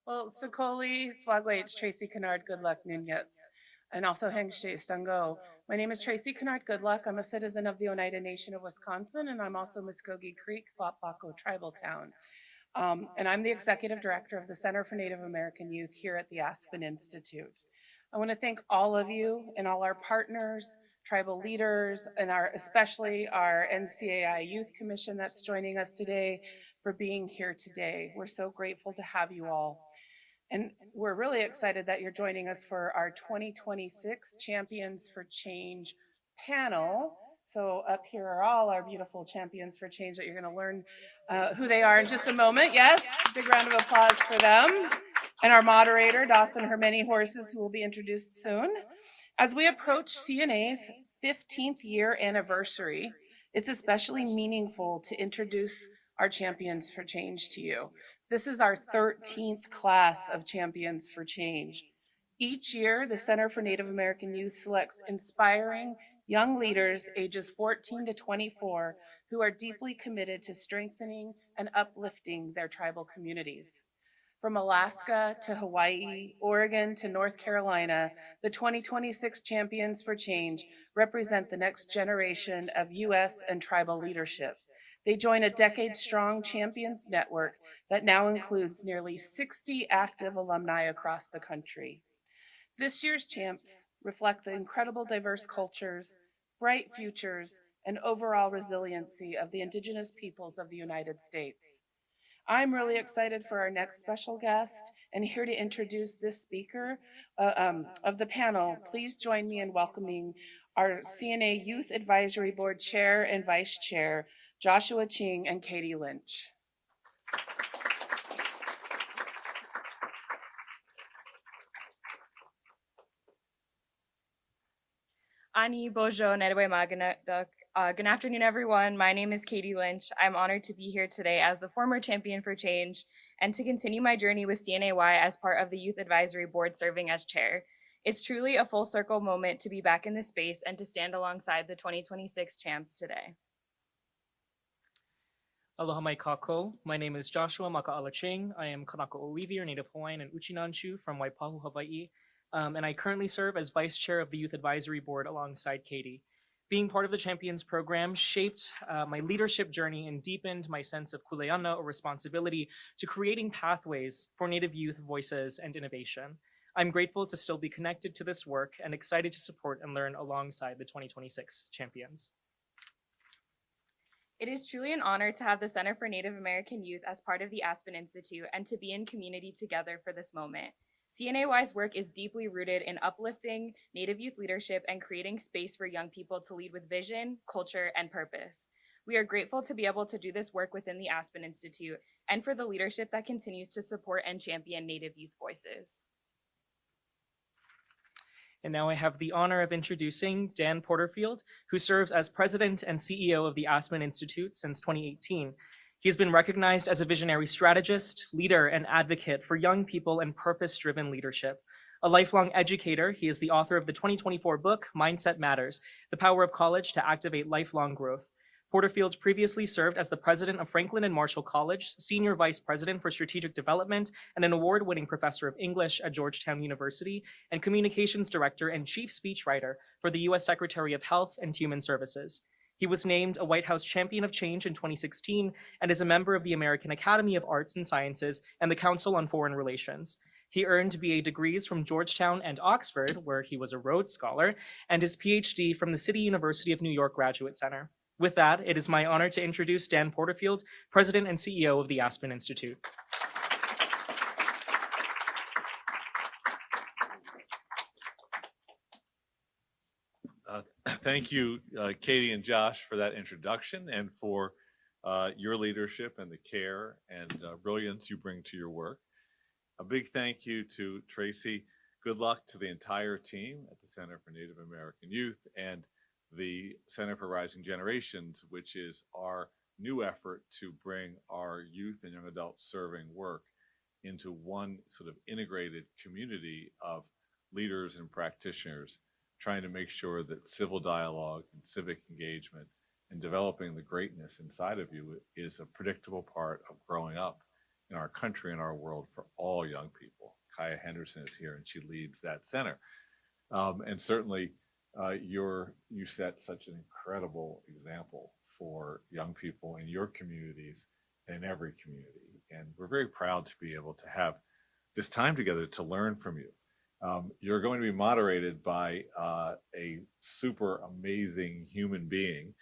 Well, Sakoli, Swagwaits, Tracy Kennard, Good Luck, Nunez, and also Hengshe Stango. My name is Tracy Kennard Goodluck. I'm a citizen of the Oneida Nation of Wisconsin, and I'm also Muskogee Creek, Thwapako Tribal Town. And I'm the executive director of the Center for Native American Youth here at the Aspen Institute. I want to thank all of you and all our partners, tribal leaders, and especially our NCAI Youth Commission that's joining us today for being here today. We're so grateful to have you all. And we're really excited that you're joining us for our 2026 Champions for Change panel. So up here are all our beautiful champions for change that you're going to learn who they are in just a moment. Yes, big round of applause for them. And our moderator, Dawson Her Many Horses, who will be introduced soon. As we approach CNA's 15th year anniversary, it's especially meaningful to introduce our Champions for Change to you. This is our 13th class of Champions for Change. Each year, the Center for Native American Youth selects inspiring young leaders ages 14 to 24 who are deeply committed to strengthening and uplifting their tribal communities. From Alaska to Hawaii, Oregon to North Carolina, the 2026 Champions for Change represent the next generation of U.S. and tribal leadership. They join a decade-strong Champions network that now includes nearly 60 active alumni across the country. This year's champs reflect the incredible diverse cultures, bright futures, and overall resiliency of the Indigenous peoples of the United States. I'm really excited for our next special guest and here to introduce this speaker of the panel. Please join me in welcoming our CNA Youth Advisory Board Chair and Vice Chair, Joshua Ching and Katie Lynch. Ani Bojo Nedwe Good afternoon, everyone. My name is Katie Lynch. I'm honored to be here today as the former champion for change and to continue my journey with CNAY as part of the Youth Advisory Board serving as chair. It's truly a full circle moment to be back in this space and to stand alongside the 2026 champs today. Aloha mai kako. My name is Joshua Maka'alaching. I am Kanaka O'Weaver, Native Hawaiian and Uchinanchu from Waipahu, Hawaii. And I currently serve as Vice Chair of the Youth Advisory Board alongside Katie. Being part of the Champions program shaped my leadership journey and deepened my sense of kuleana, or responsibility, to creating pathways for Native youth voices and innovation. I'm grateful to still be connected to this work and excited to support and learn alongside the 2026 Champions. It is truly an honor to have the Center for Native American Youth as part of the Aspen Institute and to be in community together for this moment. CNAY's work is deeply rooted in uplifting Native youth leadership and creating space for young people to lead with vision, culture, and purpose. We are grateful to be able to do this work within the Aspen Institute and for the leadership that continues to support and champion Native youth voices. And now I have the honor of introducing Dan Porterfield, who serves as president and CEO of the Aspen Institute since 2018. He's been recognized as a visionary strategist, leader, and advocate for young people and purpose-driven leadership. A lifelong educator, he is the author of the 2024 book, Mindset Matters: The Power of College to Activate Lifelong Growth. Porterfield previously served as the president of Franklin and Marshall College, senior vice president for strategic development, and an award-winning professor of English at Georgetown University, and communications director and chief speechwriter for the U.S. Secretary of Health and Human Services. He was named a White House Champion of Change in 2016 and is a member of the American Academy of Arts and Sciences and the Council on Foreign Relations. He earned BA degrees from Georgetown and Oxford, where he was a Rhodes Scholar, and his PhD from the City University of New York Graduate Center. With that, it is my honor to introduce Dan Porterfield, President and CEO of the Aspen Institute. Thank you, Katie and Josh, for that introduction and for your leadership and the care and brilliance you bring to your work. A big thank you to Tracy. Good luck to the entire team at the Center for Native American Youth and the Center for Rising Generations, which is our new effort to bring our youth and young adult serving work into one sort of integrated community of leaders and practitioners, trying to make sure that civil dialogue and civic engagement and developing the greatness inside of you is a predictable part of growing up in our country and our world for all young people. Kaya Henderson is here, and she leads that center. And certainly, you set such an incredible example for young people in your communities and in every community. And we're very proud to be able to have this time together to learn from you. You're going to be moderated by a super amazing human being.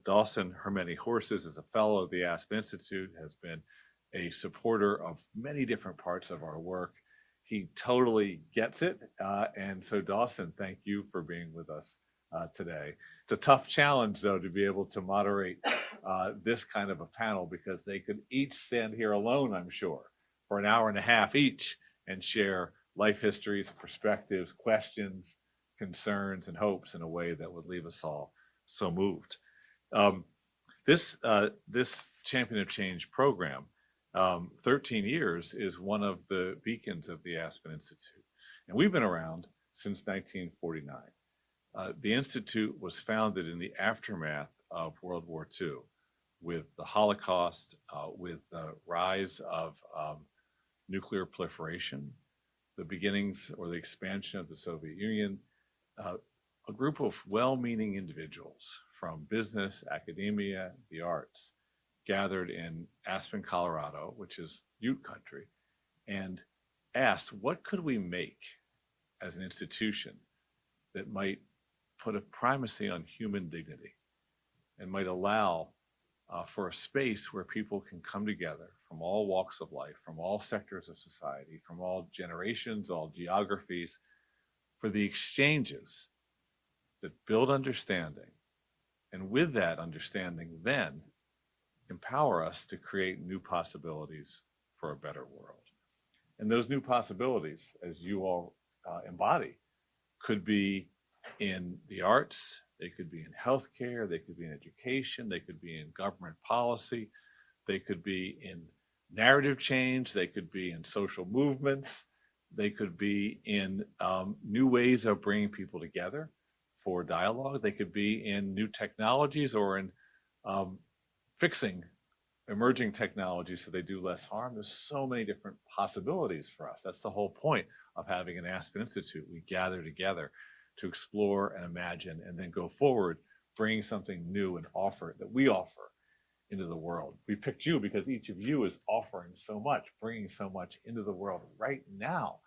Dawson Hermeni Horses is a fellow of the Aspen Institute, has been a supporter of many different parts of our work. He totally gets it. And so Dawson, thank you for being with us today. It's a tough challenge, though, to be able to moderate this kind of a panel, because they could each stand here alone, I'm sure, for an hour and a half each and share life histories, perspectives, questions, concerns, and hopes in a way that would leave us all so moved. This Champion of Change program, 13 years, is one of the beacons of the Aspen Institute. And we've been around since 1949. The Institute was founded in the aftermath of World War II, with the Holocaust, with the rise of nuclear proliferation, the beginnings or the expansion of the Soviet Union. A group of well-meaning individuals from business, academia, the arts, gathered in Aspen, Colorado, which is Ute country, and asked, what could we make as an institution that might put a primacy on human dignity and might allow for a space where people can come together from all walks of life, from all sectors of society, from all generations, all geographies, for the exchanges that build understanding, and with that understanding then empower us to create new possibilities for a better world. And those new possibilities, as you all embody, could be in the arts, they could be in healthcare, they could be in education, they could be in government policy, they could be in narrative change, they could be in social movements, they could be in new ways of bringing people together for dialogue, they could be in new technologies or in fixing emerging technologies so they do less harm. There's so many different possibilities for us. That's the whole point of having an Aspen Institute. We gather together to explore and imagine and then go forward, bringing something new and offer that we offer into the world. We picked you because each of you is offering so much, bringing so much into the world right now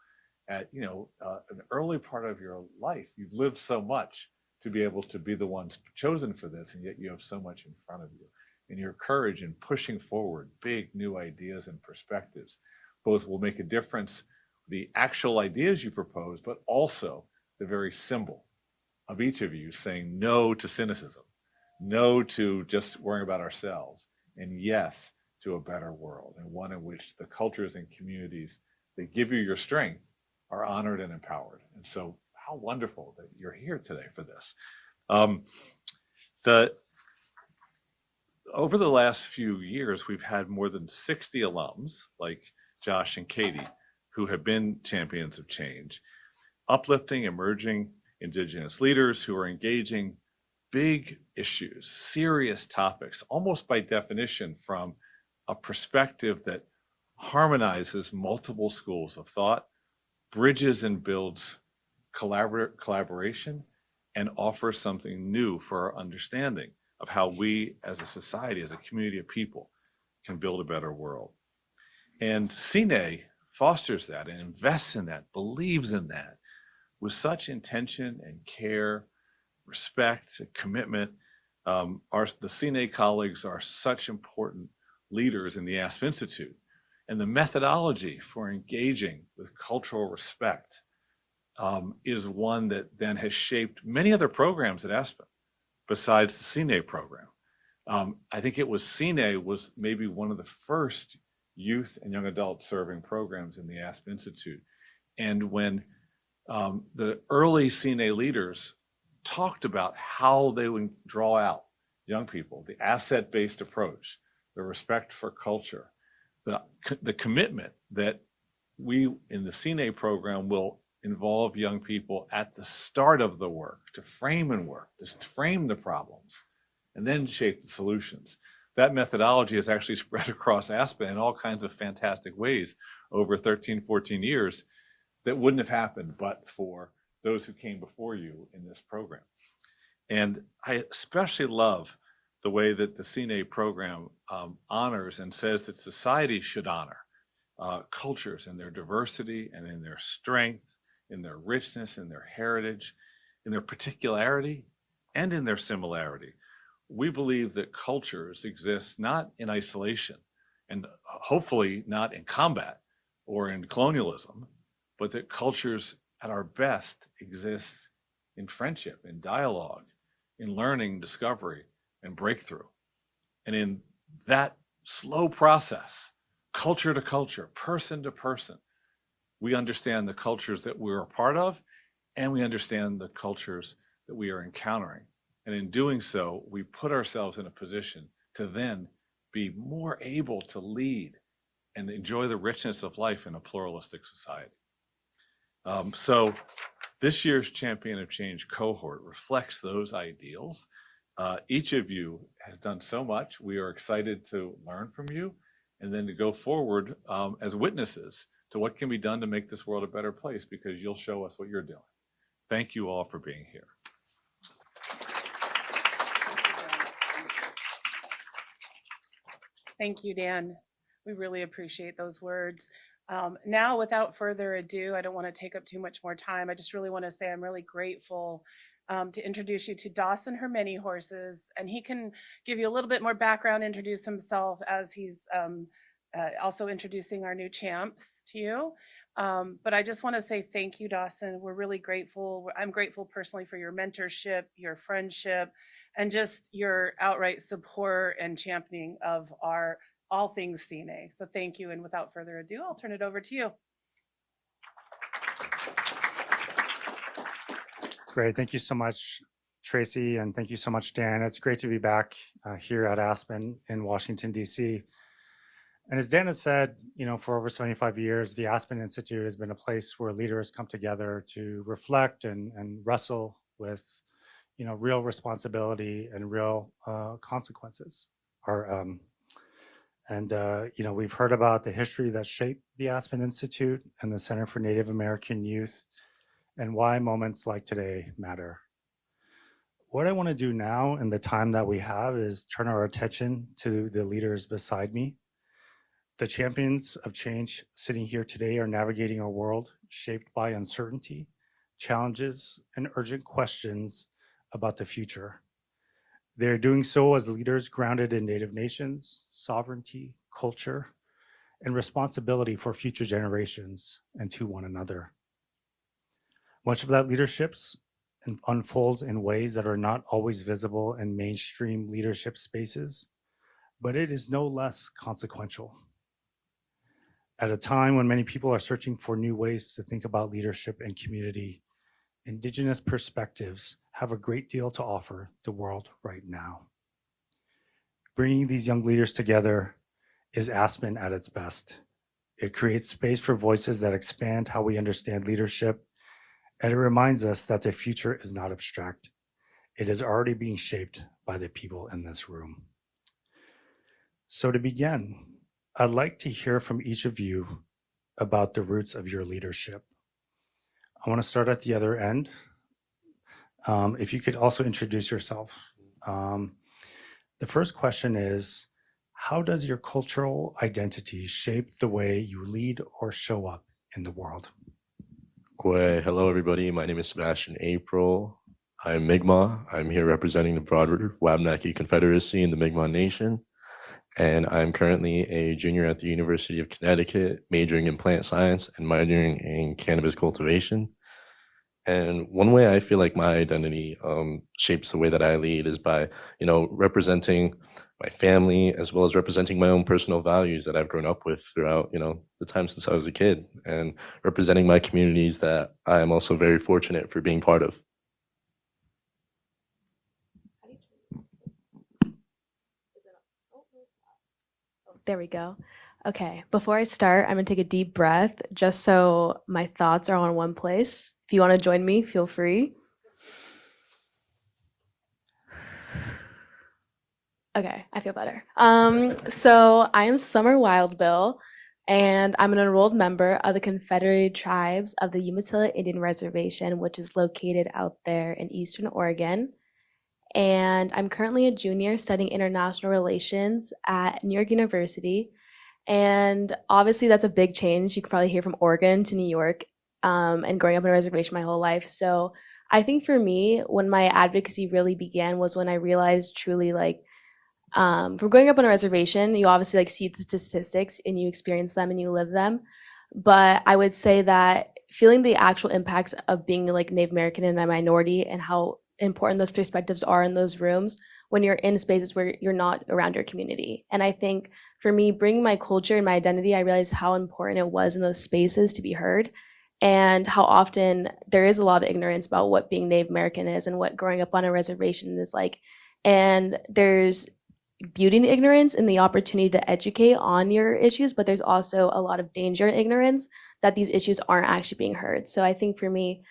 at an early part of your life. You've lived so much to be able to be the ones chosen for this, and yet you have so much in front of you. And your courage in pushing forward big new ideas and perspectives both will make a difference, the actual ideas you propose, but also the very symbol of each of you saying no to cynicism, no to just worrying about ourselves, and yes to a better world, and one in which the cultures and communities that give you your strength are honored and empowered. And so how wonderful that you're here today for this. Over the last few years, we've had more than 60 alums like Josh and Katie who have been champions of change, uplifting emerging Indigenous leaders who are engaging big issues, serious topics, almost by definition from a perspective that harmonizes multiple schools of thought, bridges and builds collaboration, and offers something new for our understanding of how we as a society, as a community of people, can build a better world. And CNA fosters that and invests in that, believes in that, with such intention and care, respect, commitment. The CNA colleagues are such important leaders in the Aspen Institute. And the methodology for engaging with cultural respect is one that then has shaped many other programs at Aspen besides the CNA program. I think it was CNA was maybe one of the first youth and young adult serving programs in the Aspen Institute. And when the early CNA leaders talked about how they would draw out young people, the asset-based approach, the respect for culture, the commitment that we in the CNA program will involve young people at the start of the work to frame and work, to frame the problems, and then shape the solutions. that methodology has actually spread across Aspen in all kinds of fantastic ways over 13, 14 years that wouldn't have happened but for those who came before you in this program. And I especially love the way that the CNA program honors and says that society should honor cultures in their diversity and in their strength, in their richness, in their heritage, in their particularity, and in their similarity. We believe that cultures exist not in isolation and hopefully not in combat or in colonialism, but that cultures at our best exist in friendship, in dialogue, in learning, discovery, and breakthrough. And in that slow process, culture to culture, person to person, we understand the cultures that we're a part of, and we understand the cultures that we are encountering. And in doing so, we put ourselves in a position to then be more able to lead and enjoy the richness of life in a pluralistic society. So this year's Champion of Change cohort reflects those ideals. Each of you has done so much. We are excited to learn from you and then to go forward as witnesses to what can be done to make this world a better place, because you'll show us what you're doing. Thank you all for being here. Thank you, Dan. We really appreciate those words. Now, without further ado, I don't want to take up too much more time. I just really want to say I'm really grateful to introduce you to Dawson Hermany Horses, and he can give you a little bit more background, introduce himself as he's also introducing our new champs to you. But I just want to say thank you, Dawson. We're really grateful. I'm grateful personally for your mentorship, your friendship, and just your outright support and championing of our all things CNA. So thank you. And without further ado, I'll turn it over to you. Great. Thank you so much, Tracy. And thank you so much, Dan. It's great to be back here at Aspen in Washington, D.C. And as Dan has said, for over 75 years, the Aspen Institute has been a place where leaders come together to reflect and wrestle with, real responsibility and real consequences. We've heard about the history that shaped the Aspen Institute and the Center for Native American Youth and why moments like today matter. What I want to do now in the time that we have is turn our attention to the leaders beside me. The champions of change sitting here today are navigating a world shaped by uncertainty, challenges, and urgent questions about the future. They are doing so as leaders grounded in Native nations, sovereignty, culture, and responsibility for future generations and to one another. Much of that leadership unfolds in ways that are not always visible in mainstream leadership spaces, but it is no less consequential. At a time when many people are searching for new ways to think about leadership and community, Indigenous perspectives have a great deal to offer the world right now. Bringing these young leaders together is Aspen at its best. It creates space for voices that expand how we understand leadership, and it reminds us that the future is not abstract. It is already being shaped by the people in this room. So to begin, I'd like to hear from each of you about the roots of your leadership. I want to start at the other end. If you could also introduce yourself. The first question is, how does your cultural identity shape the way you lead or show up in the world? Hello, everybody. My name is Sebastian April. I'm Mi'kmaq. I'm here representing the broader Wabanaki Confederacy in the Mi'kmaq Nation. And I'm currently a junior at the University of Connecticut, majoring in plant science and minoring in cannabis cultivation. And one way I feel like my identity shapes the way that I lead is by, representing my family as well as representing my own personal values that I've grown up with throughout, the time since I was a kid, and representing my communities that I am also very fortunate for being part of. There we go. Okay, before I start, I'm gonna take a deep breath just so my thoughts are on one place. If you want to join me, feel free. Okay, I feel better. So I am Summer Wildbill, and I'm an enrolled member of the Confederated Tribes of the Umatilla Indian Reservation, which is located out there in Eastern Oregon. And I'm currently a junior studying international relations at New York University. And obviously, that's a big change. You can probably hear from Oregon to New York, and growing up on a reservation my whole life. So I think for me, when my advocacy really began was when I realized truly like from growing up on a reservation, you obviously like see the statistics and you experience them and you live them. But I would say that feeling the actual impacts of being like Native American and a minority and how important those perspectives are in those rooms when you're in spaces where you're not around your community. And I think for me, bringing my culture and my identity, I realized how important it was in those spaces to be heard and how often there is a lot of ignorance about what being Native American is and what growing up on a reservation is like. And there's beauty in ignorance and the opportunity to educate on your issues, but there's also a lot of danger in ignorance that these issues aren't actually being heard. So I think for me,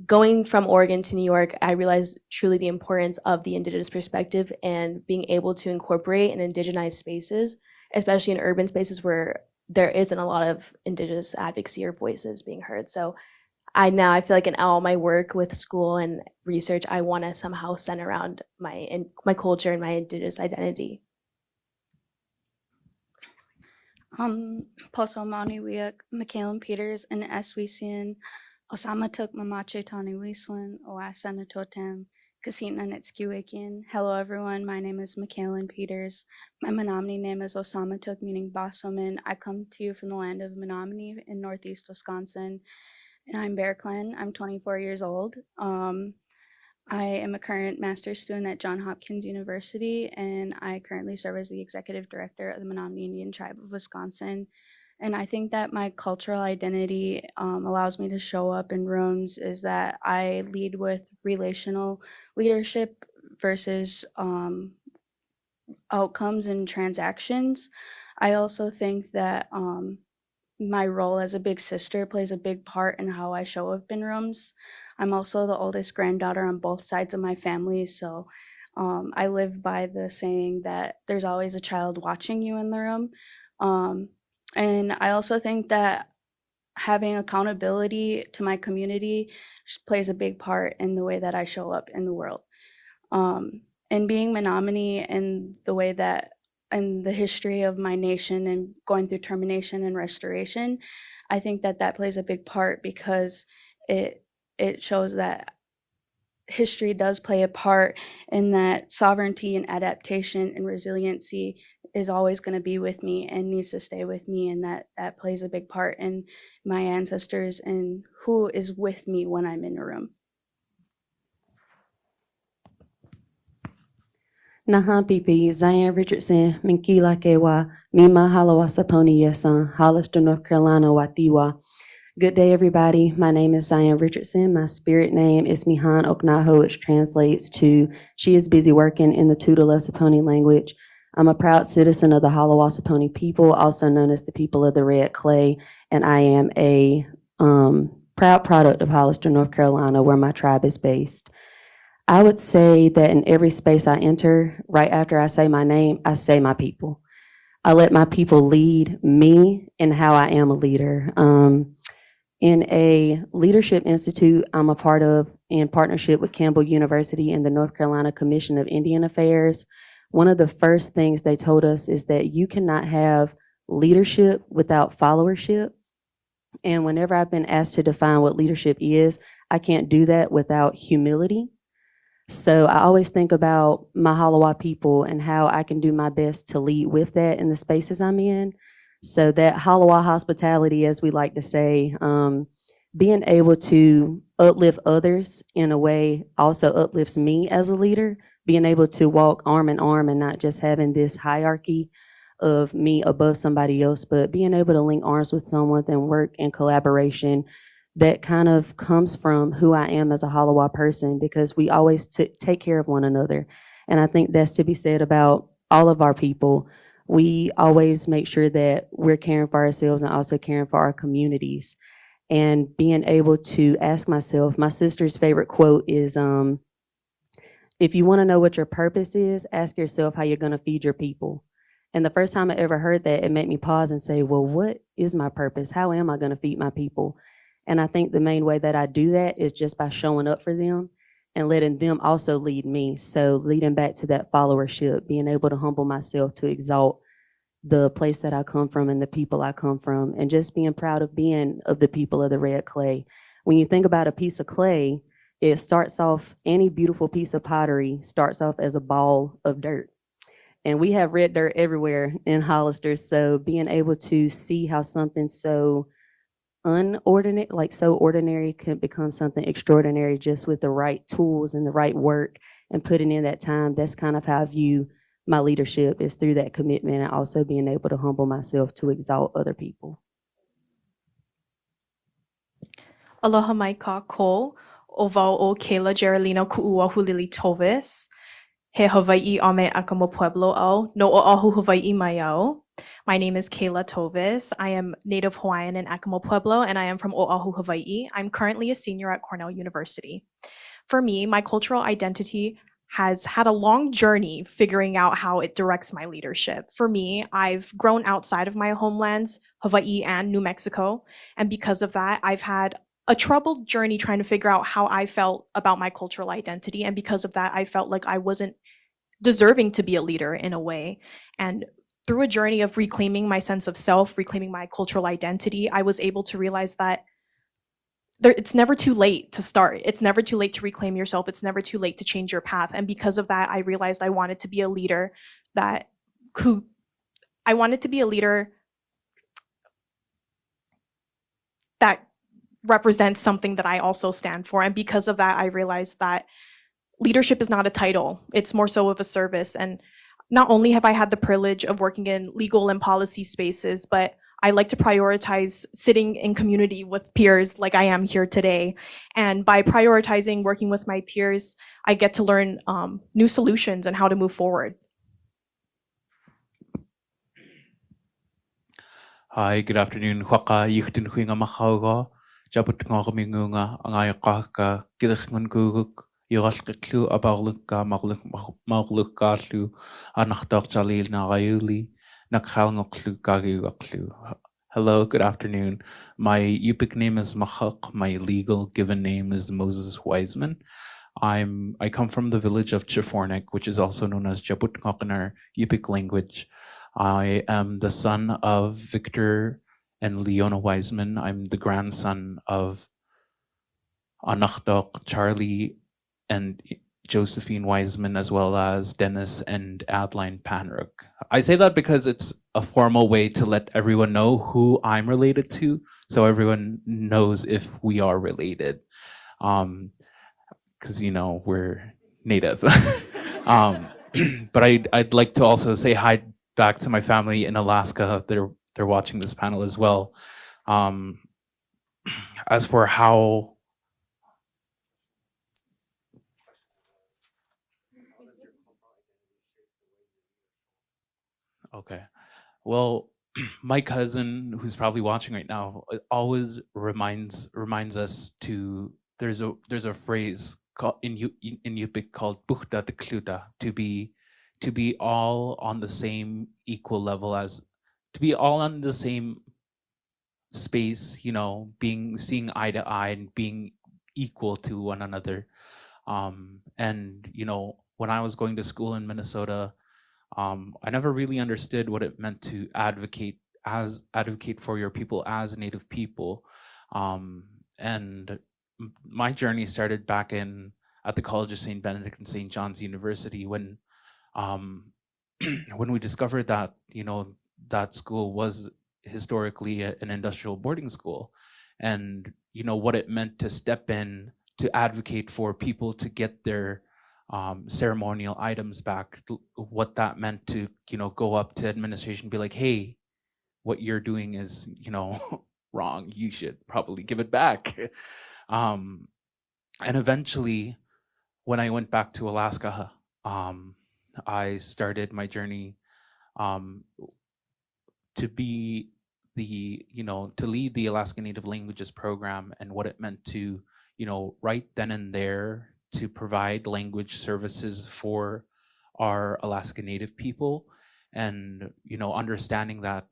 going from Oregon to New York, I realized truly the importance of the Indigenous perspective and being able to incorporate and indigenize spaces, especially in urban spaces where there isn't a lot of Indigenous advocacy or voices being heard. So I feel like in all my work with school and research, I want to somehow center around my culture and my Indigenous identity. Posalmani Wiak, Michaelan Peters, and Eswisian, Osama Tuk Mamache Tani Wiswin, Oasana Totem, Kasina Nitskiwikian. Hello everyone, my name is Michaelan Peters. My Menominee name is Osama Tuk, meaning Bossoman. I come to you from the land of Menominee in northeast Wisconsin. And I'm Bear Clan. I'm 24 years old. I am a current master's student at Johns Hopkins University, and I currently serve as the executive director of the Menominee Indian Tribe of Wisconsin. And I think that my cultural identity allows me to show up in rooms is that I lead with relational leadership versus outcomes and transactions. I also think that my role as a big sister plays a big part in how I show up in rooms. I'm also the oldest granddaughter on both sides of my family, so I live by the saying that there's always a child watching you in the room. And I also think that having accountability to my community plays a big part in the way that I show up in the world. And being Menominee and the way that and the history of my nation and going through termination and restoration, I think that that plays a big part because it shows that history does play a part in that sovereignty and adaptation and resiliency is always going to be with me and needs to stay with me, and that plays a big part in my ancestors and who is with me when I'm in a room. Naha Pipi, Zion Richardson, Minkila Kewa, Mima Halawasaponi Yesan, Hollister, North Carolina, Watiwa. Good day, everybody. My name is Zion Richardson. My spirit name is Mihan Oknaho, which translates to she is busy working in the Tuda-Wasaponi language. I'm a proud citizen of the Halawasaponi people, also known as the people of the Red Clay, and I am a proud product of Hollister, North Carolina, where my tribe is based. I would say that in every space I enter, right after I say my name, I say my people. I let my people lead me in how I am a leader. In a leadership institute I'm a part of in partnership with Campbell University and the North Carolina Commission of Indian Affairs, one of the first things they told us is that you cannot have leadership without followership. And whenever I've been asked to define what leadership is, I can't do that without humility. So I always think about my Halawa people and how I can do my best to lead with that in the spaces I'm in. So that Halawa hospitality, as we like to say, being able to uplift others in a way also uplifts me as a leader, being able to walk arm in arm and not just having this hierarchy of me above somebody else, but being able to link arms with someone and work in collaboration. That kind of comes from who I am as a Halawa person, because we always take care of one another. And I think that's to be said about all of our people. We always make sure that we're caring for ourselves and also caring for our communities. And being able to ask myself, my sister's favorite quote is, if you want to know what your purpose is, ask yourself how you're going to feed your people. And the first time I ever heard that, it made me pause and say, well, what is my purpose? How am I going to feed my people? And I think the main way that I do that is just by showing up for them and letting them also lead me. So leading back to that followership, being able to humble myself to exalt the place that I come from and the people I come from, and just being proud of being of the people of the red clay. When you think about a piece of clay, it starts off, any beautiful piece of pottery starts off as a ball of dirt. And we have red dirt everywhere in Hollister. So being able to see how something so unordinary, like so ordinary, can become something extraordinary just with the right tools and the right work and putting in that time, that's kind of how I view my leadership, is through that commitment and also being able to humble myself to exalt other people. Aloha mai ka ko, o wau o Kayla Geraldino Ku'uahulili Tovis. He Hawaii ame Akamo Pueblo au, no o'ahu Hawaii mai au. My name is Kayla Tovis. I am Native Hawaiian in Akamo Pueblo, and I am from Oahu, Hawaii. I'm currently a senior at Cornell University. For me, my cultural identity has had a long journey figuring out how it directs my leadership. For me, I've grown outside of my homelands, Hawaii and New Mexico, and because of that, I've had a troubled journey trying to figure out how I felt about my cultural identity, and because of that, I felt like I wasn't deserving to be a leader in a way. And through a journey of reclaiming my sense of self, reclaiming my cultural identity, I was able to realize that it's never too late to start. It's never too late to reclaim yourself. It's never too late to change your path. And because of that, I realized I wanted to be a leader that represents something that I also stand for. And because of that, I realized that leadership is not a title. It's more so of a service. And not only have I had the privilege of working in legal and policy spaces, but I like to prioritize sitting in community with peers like I am here today. And by prioritizing working with my peers, I get to learn new solutions and how to move forward. Hi, good afternoon. Waka yichtun huinga makauga. Jabut nga kumingunga angaya ka kidakngun guguk. Yugalklu abaglukka maglukkalu anachtok jalil na gayuli nakhalngoklu gagugaklu. Hello, good afternoon. My Yupik name is Mahak. My legal given name is Moses Wiseman. I come from the village of Chifornik, which is also known as Jabutngok in our Yupik language. I am the son of Victor and Leona Wiseman. I'm the grandson of Anachdok, Charlie, and Josephine Wiseman, as well as Dennis and Adeline Panruk. I say that because it's a formal way to let everyone know who I'm related to, so everyone knows if we are related. Because, you know, we're Native. But I'd like to also say hi back to my family in Alaska. They're watching this panel as well. As for how okay. Well, my cousin, who's probably watching right now, always reminds us to. There's a phrase called in Yupik called "buchta de kluta," to be all on the same equal level, as to be all on the same space. You know, seeing eye to eye and being equal to one another. And you know, when I was going to school in Minnesota, I never really understood what it meant to advocate for your people as Native people. And my journey started back at the College of St. Benedict and St. John's University when we discovered that, you know, that school was historically an industrial boarding school, and you know what it meant to step in to advocate for people to get their ceremonial items back, what that meant to, you know, go up to administration and be like, hey, what you're doing is, you know, wrong. You should probably give it back. And eventually, when I went back to Alaska, I started my journey to be to lead the Alaska Native Languages program, and what it meant to, you know, right then and there to provide language services for our Alaska Native people, and understanding that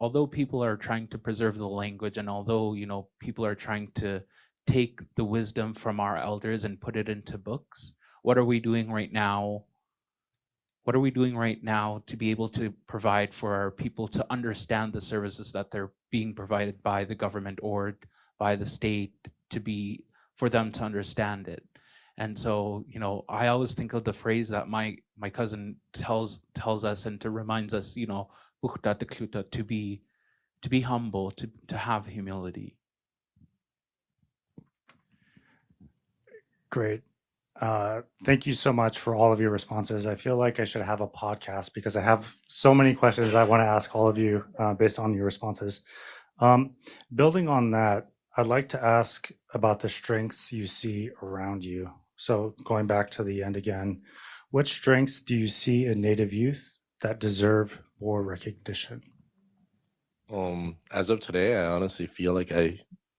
although people are trying to preserve the language, and although people are trying to take the wisdom from our elders and put it into books, what are we doing right now? What are we doing right now to be able to provide for our people to understand the services that they're being provided by the government or by the state, for them to understand it? And so, I always think of the phrase that my cousin tells us and to reminds us, "Bukta tekluta," to be humble, to have humility. Great. Thank you so much for all of your responses. I feel like I should have a podcast because I have so many questions I want to ask all of you based on your responses. Building on that, I'd like to ask about the strengths you see around you. So going back to the end again, what strengths do you see in Native youth that deserve more recognition? As of today, I honestly feel like I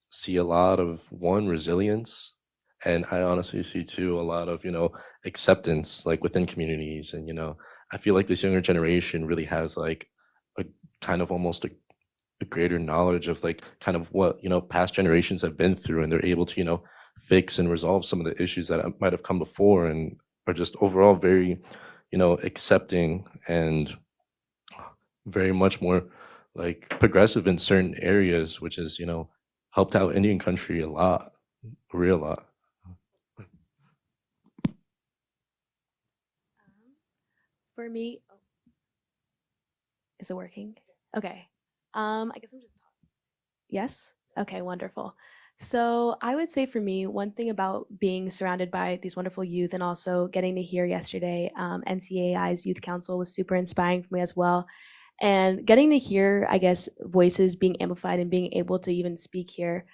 see a lot of resilience, and I honestly see too a lot of acceptance, like within communities. And I feel like this younger generation really has like a kind of almost a greater knowledge of like kind of what past generations have been through, and they're able to fix and resolve some of the issues that might have come before, and are just overall very accepting and very much more like progressive in certain areas, which has helped out Indian country a real lot. For me, is it working? Okay. I guess I'm just talking. Yes? Okay, wonderful. So I would say for me, one thing about being surrounded by these wonderful youth and also getting to hear yesterday, NCAI's Youth Council was super inspiring for me as well. And getting to hear, I guess, voices being amplified and being able to even speak here,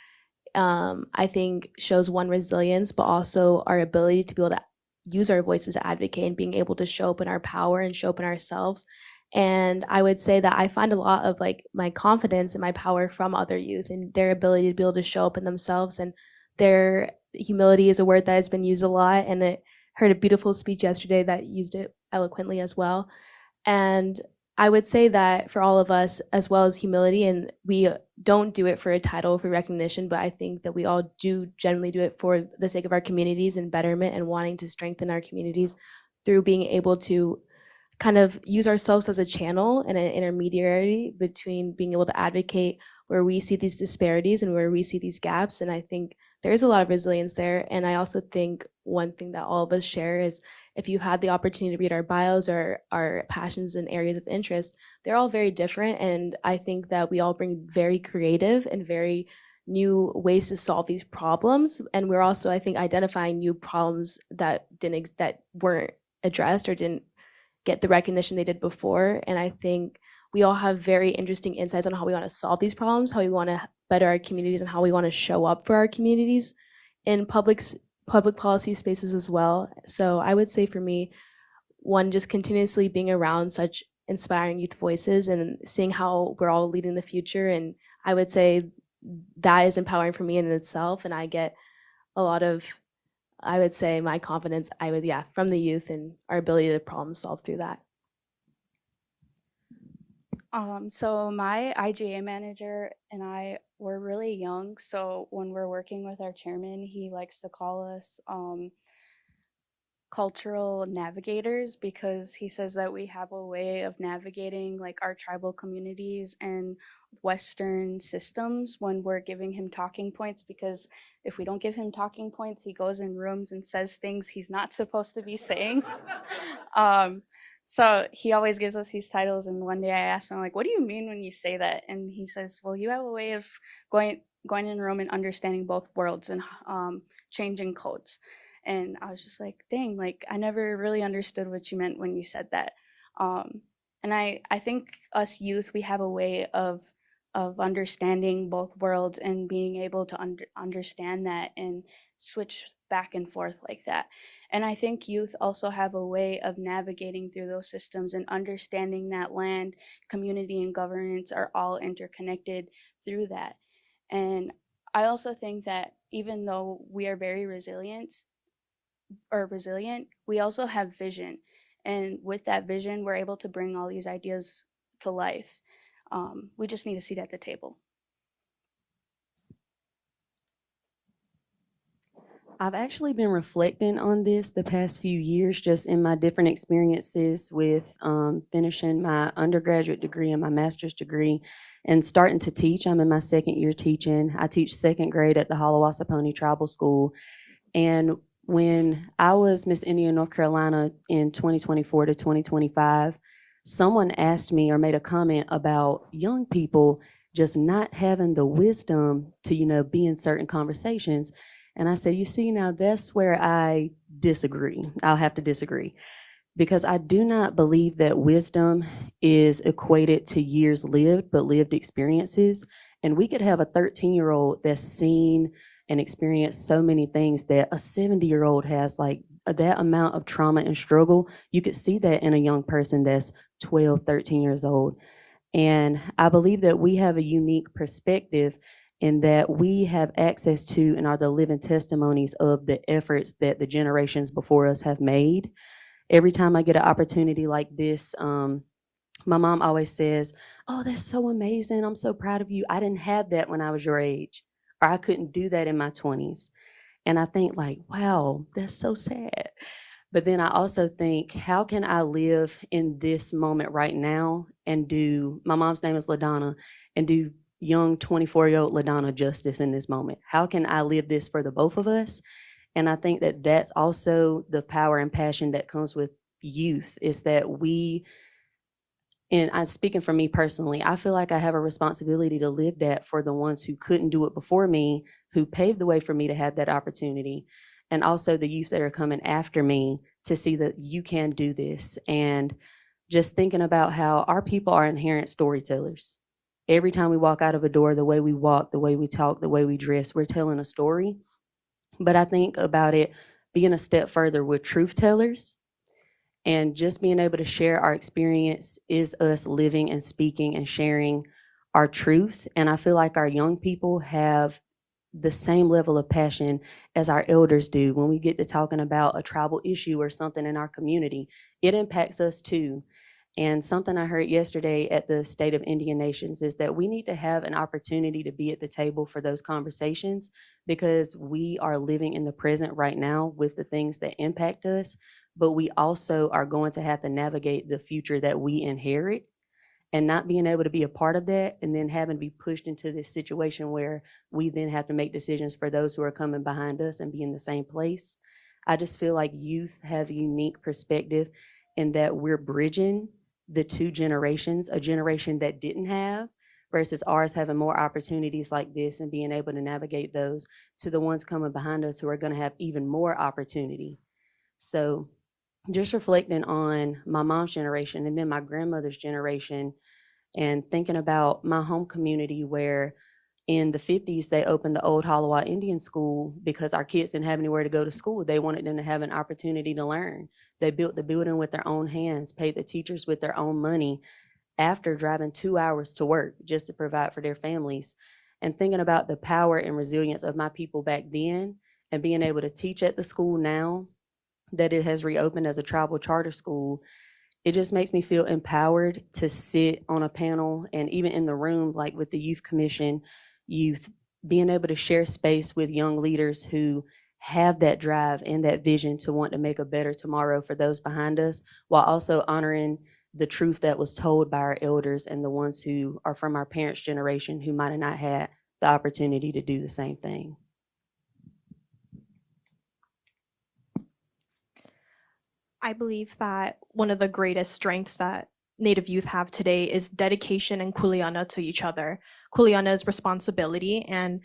I think shows one resilience, but also our ability to be able to use our voices to advocate and being able to show up in our power and show up in ourselves. And I would say that I find a lot of like my confidence and my power from other youth and their ability to be able to show up in themselves. And their humility is a word that has been used a lot. And I heard a beautiful speech yesterday that used it eloquently as well. And I would say that for all of us, as well as humility, and we don't do it for a title, for recognition, but I think that we all do generally do it for the sake of our communities and betterment and wanting to strengthen our communities through being able to kind of use ourselves as a channel and an intermediary between being able to advocate where we see these disparities and where we see these gaps. And I think there is a lot of resilience there. And I also think one thing that all of us share is if you had the opportunity to read our bios or our passions and areas of interest, they're all very different. And I think that we all bring very creative and very new ways to solve these problems. And we're also, I think, identifying new problems that weren't addressed or didn't get the recognition they did before. And I think we all have very interesting insights on how we want to solve these problems, how we want to better our communities, and how we want to show up for our communities in public policy spaces as well. So I would say for me, one, just continuously being around such inspiring youth voices and seeing how we're all leading the future. And I would say that is empowering for me in itself. And I get a lot of, I would say, my confidence, from the youth and our ability to problem solve through that. So my IGA manager and I were really young. So when we're working with our chairman, he likes to call us cultural navigators, because he says that we have a way of navigating like our tribal communities and Western systems when we're giving him talking points, because if we don't give him talking points, he goes in rooms and says things he's not supposed to be saying. So he always gives us these titles, and one day I asked him, like, what do you mean when you say that? And he says, well, you have a way of going in a room and understanding both worlds and changing codes. And I was just like, dang, like I never really understood what you meant when you said that. And I think us youth, we have a way of understanding both worlds and being able to understand that and switch back and forth like that. And I think youth also have a way of navigating through those systems and understanding that land, community, and governance are all interconnected through that. And I also think that even though we are very resilient, or resilient, we also have vision. And with that vision, we're able to bring all these ideas to life. We just need a seat at the table. I've actually been reflecting on this the past few years, just in my different experiences with finishing my undergraduate degree and my master's degree and starting to teach. I'm in my second year teaching. I teach second grade at the Halawassaponi Tribal School. And when I was Miss Indiana, North Carolina in 2024 to 2025, someone asked me or made a comment about young people just not having the wisdom to, be in certain conversations. And I said, you see, now that's where I disagree. I'll have to disagree because I do not believe that wisdom is equated to years lived, but lived experiences. And we could have a 13-year-old that's seen and experienced so many things that a 70-year-old has, like that amount of trauma and struggle. You could see that in a young person that's 12, 13 years old. And I believe that we have a unique perspective in that we have access to and are the living testimonies of the efforts that the generations before us have made. Every time I get an opportunity like this, my mom always says, "Oh, that's so amazing. I'm so proud of you. I didn't have that when I was your age, or I couldn't do that in my 20s." And I think like, wow, that's so sad. But then I also think, how can I live in this moment right now and do, my mom's name is LaDonna, and do young 24-year-old LaDonna justice in this moment? How can I live this for the both of us? And I think that that's also the power and passion that comes with youth, is that we, and I'm speaking for me personally, I feel like I have a responsibility to live that for the ones who couldn't do it before me, who paved the way for me to have that opportunity, and also the youth that are coming after me to see that you can do this. And just thinking about how our people are inherent storytellers. Every time we walk out of a door, the way we walk, the way we talk, the way we dress, we're telling a story. But I think about it being a step further with truth tellers, and just being able to share our experience is us living and speaking and sharing our truth. And I feel like our young people have the same level of passion as our elders do. When we get to talking about a tribal issue or something in our community, it impacts us too. And something I heard yesterday at the State of Indian Nations is that we need to have an opportunity to be at the table for those conversations, because we are living in the present right now with the things that impact us, but we also are going to have to navigate the future that we inherit. And not being able to be a part of that, and then having to be pushed into this situation where we then have to make decisions for those who are coming behind us and be in the same place. I just feel like youth have a unique perspective in that we're bridging the two generations, a generation that didn't have versus ours having more opportunities like this and being able to navigate those, to the ones coming behind us who are going to have even more opportunity. So just reflecting on my mom's generation and then my grandmother's generation, and thinking about my home community where in the 50s they opened the old Halawa Indian School because our kids didn't have anywhere to go to school. They wanted them to have an opportunity to learn. They built the building with their own hands, paid the teachers with their own money after driving 2 hours to work just to provide for their families. And thinking about the power and resilience of my people back then, and being able to teach at the school now that it has reopened as a tribal charter school, it just makes me feel empowered to sit on a panel and even in the room, like with the Youth Commission, youth being able to share space with young leaders who have that drive and that vision to want to make a better tomorrow for those behind us, while also honoring the truth that was told by our elders and the ones who are from our parents' generation who might have not had the opportunity to do the same thing. I believe that one of the greatest strengths that Native youth have today is dedication and kuleana to each other. Kuleana is responsibility, and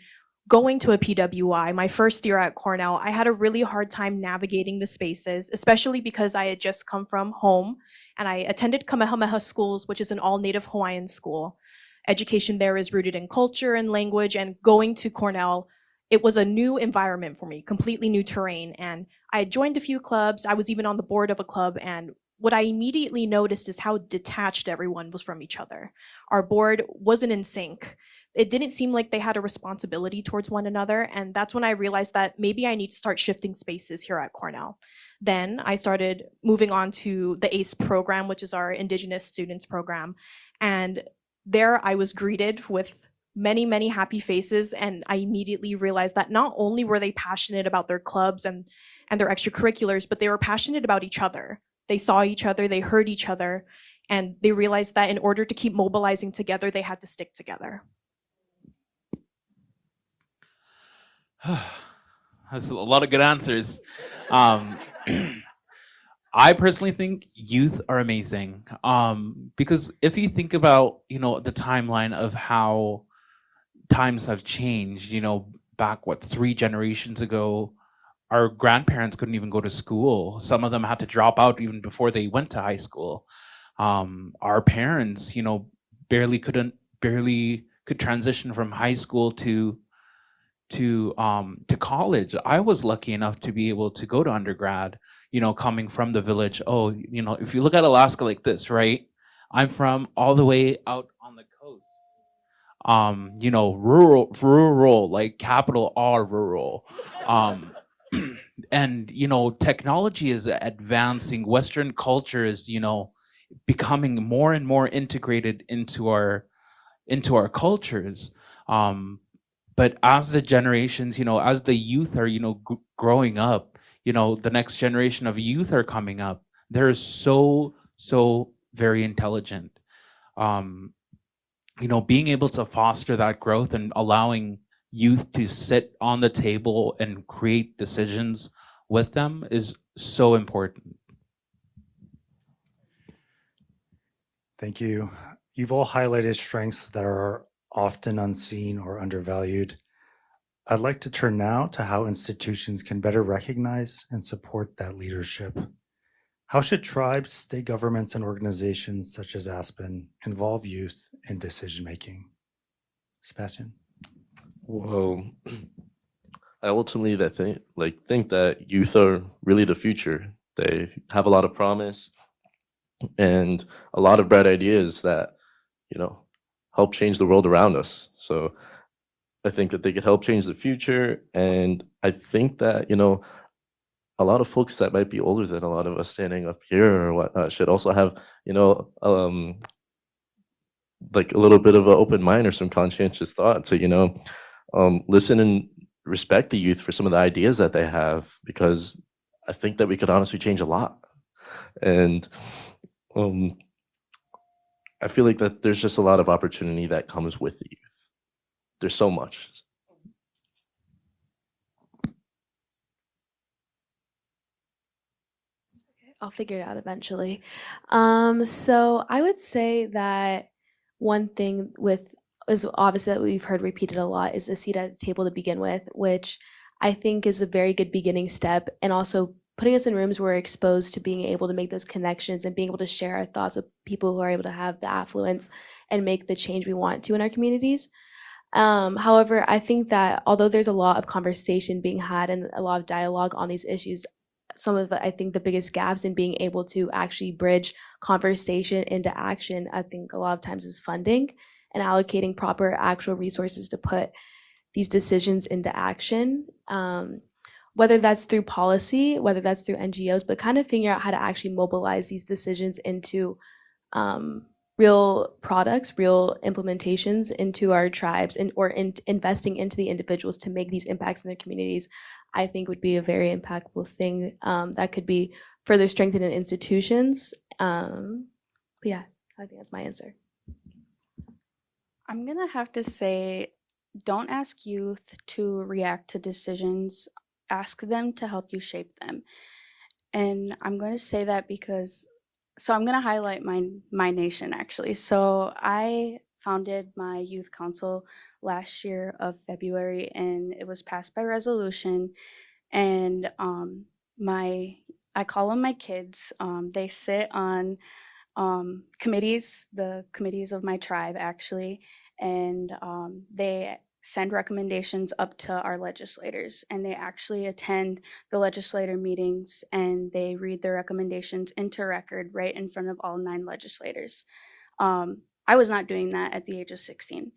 going to a PWI, my first year at Cornell, I had a really hard time navigating the spaces, especially because I had just come from home and I attended Kamehameha schools, which is an all-Native Hawaiian school. Education there is rooted in culture and language, and going to Cornell, it was a new environment for me, completely new terrain. And I had joined a few clubs. I was even on the board of a club, and what I immediately noticed is how detached everyone was from each other. Our board wasn't in sync. It didn't seem like they had a responsibility towards one another. And that's when I realized that maybe I need to start shifting spaces here at Cornell. Then I started moving on to the ACE program, which is our Indigenous Students Program. And there I was greeted with many, many happy faces. And I immediately realized that not only were they passionate about their clubs and their extracurriculars, but they were passionate about each other. They saw each other, they heard each other, and they realized that in order to keep mobilizing together, they had to stick together. That's a lot of good answers. I personally think youth are amazing, because if you think about, the timeline of how times have changed, back 3 generations ago, our grandparents couldn't even go to school. Some of them had to drop out even before they went to high school. Our parents, barely could transition from high school to college. I was lucky enough to be able to go to undergrad, coming from the village. Oh, if you look at Alaska like this, right? I'm from all the way out on the coast. Rural, like capital R rural. And technology is advancing. Western culture is, becoming more and more integrated into our cultures. But as the generations, as the youth are, growing up, the next generation of youth are coming up. They're so very intelligent. Being able to foster that growth and allowing youth to sit on the table and create decisions with them is so important. Thank you. You've all highlighted strengths that are often unseen or undervalued. I'd like to turn now to how institutions can better recognize and support that leadership. How should tribes, state governments, and organizations such as Aspen involve youth in decision-making? Sebastian? Well, I ultimately think that youth are really the future. They have a lot of promise and a lot of bright ideas that, help change the world around us. So I think that they could help change the future. And I think that, a lot of folks that might be older than a lot of us standing up here or whatnot should also have, like a little bit of an open mind or some conscientious thought to, listen and respect the youth for some of the ideas that they have, because I think that we could honestly change a lot. And I feel like that there's just a lot of opportunity that comes with the youth. There's so much. I'll figure it out eventually. So I would say that one thing is obviously that we've heard repeated a lot is a seat at the table to begin with, which I think is a very good beginning step, and also putting us in rooms where we're exposed to being able to make those connections and being able to share our thoughts with people who are able to have the affluence and make the change we want to in our communities. However, I think that although there's a lot of conversation being had and a lot of dialogue on these issues, I think the biggest gaps in being able to actually bridge conversation into action, I think a lot of times is funding and allocating proper actual resources to put these decisions into action. Whether that's through policy, whether that's through NGOs, but kind of figure out how to actually mobilize these decisions into real products, real implementations into our tribes, or investing into the individuals to make these impacts in their communities, I think would be a very impactful thing that could be further strengthened in institutions. But yeah, I think that's my answer. I'm gonna have to say, don't ask youth to react to decisions. Ask them to help you shape them. And I'm going to say that because, so I'm going to highlight my nation actually. So I founded my youth council last year of February, and it was passed by resolution. And I call them my kids. They sit on committees, the committees of my tribe actually, and they send recommendations up to our legislators, and they actually attend the legislator meetings and they read their recommendations into record right in front of all 9 legislators. I was not doing that at the age of 16,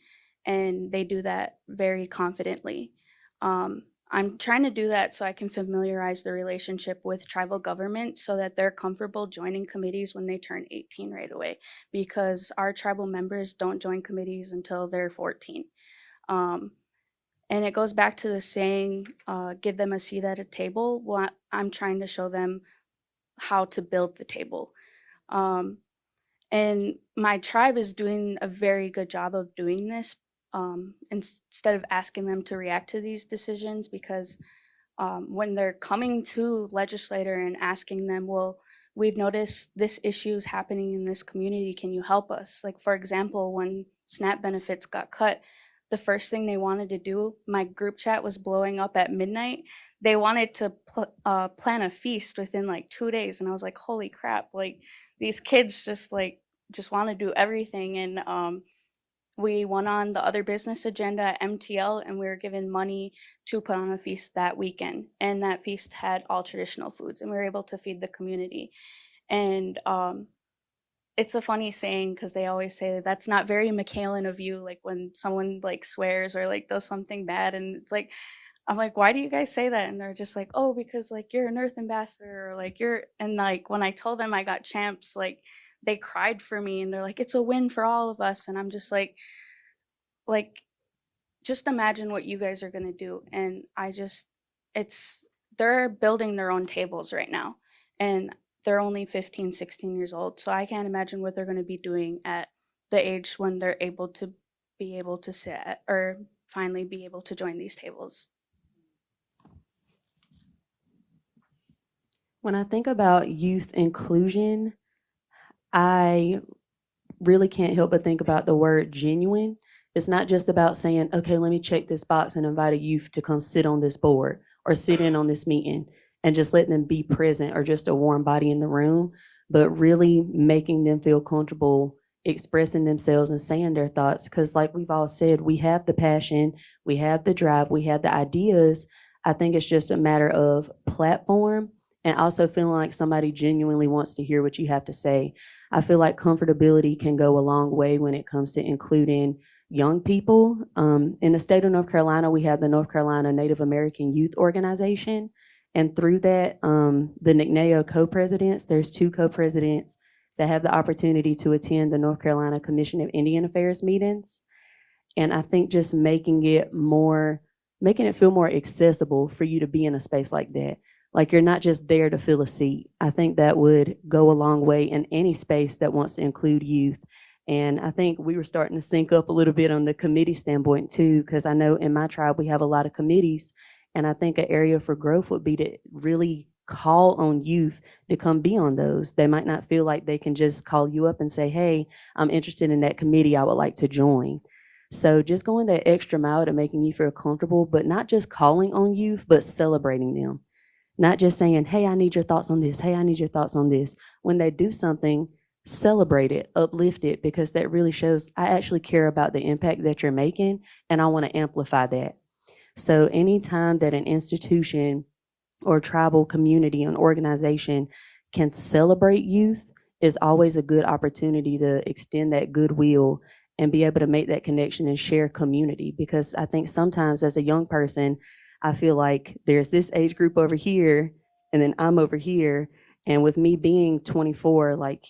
and they do that very confidently. I'm trying to do that so I can familiarize the relationship with tribal government so that they're comfortable joining committees when they turn 18 right away, because our tribal members don't join committees until they're 14. And it goes back to the saying, give them a seat at a table. Well, I'm trying to show them how to build the table. And my tribe is doing a very good job of doing this, instead of asking them to react to these decisions, because when they're coming to legislator and asking them, well, we've noticed this issue is happening in this community, can you help us? Like, for example, when SNAP benefits got cut, the first thing they wanted to do, my group chat was blowing up at midnight. They wanted to plan a feast within like 2 days. And I was like, holy crap, like these kids just want to do everything. And we went on the other business agenda at MTL, and we were given money to put on a feast that weekend. And that feast had all traditional foods, and we were able to feed the community. And it's a funny saying because they always say that's not very McAllen of you, like when someone like swears or like does something bad. And it's like, I'm like, why do you guys say that? And they're just like, oh, because like you're an Earth ambassador, or like you're, and like when I told them I got champs, like they cried for me and they're like, it's a win for all of us. And I'm just like, just imagine what you guys are gonna do. And they're building their own tables right now. And they're only 15, 16 years old. So I can't imagine what they're going to be doing at the age when they're able to sit at, or finally be able to join these tables. When I think about youth inclusion, I really can't help but think about the word genuine. It's not just about saying, okay, let me check this box and invite a youth to come sit on this board or sit in on this meeting, and just letting them be present or just a warm body in the room, but really making them feel comfortable expressing themselves and saying their thoughts. Because like we've all said, we have the passion, we have the drive, we have the ideas. I think it's just a matter of platform and also feeling like somebody genuinely wants to hear what you have to say. I feel like comfortability can go a long way when it comes to including young people. In the state of North Carolina, we have the North Carolina Native American Youth Organization. And through that, the NCNAO co-presidents, there's 2 co-presidents that have the opportunity to attend the North Carolina Commission of Indian Affairs meetings. And I think just making it feel more accessible for you to be in a space like that. Like you're not just there to fill a seat. I think that would go a long way in any space that wants to include youth. And I think we were starting to sync up a little bit on the committee standpoint too, because I know in my tribe we have a lot of committees. And I think an area for growth would be to really call on youth to come be on those. They might not feel like they can just call you up and say, hey, I'm interested in that committee, I would like to join. So just going that extra mile to making you feel comfortable, but not just calling on youth, but celebrating them. Not just saying, hey, I need your thoughts on this. Hey, I need your thoughts on this. When they do something, celebrate it, uplift it, because that really shows I actually care about the impact that you're making, and I want to amplify that. So anytime that an institution or tribal community, an organization can celebrate youth is always a good opportunity to extend that goodwill and be able to make that connection and share community. Because I think sometimes as a young person, I feel like there's this age group over here and then I'm over here. And with me being 24, like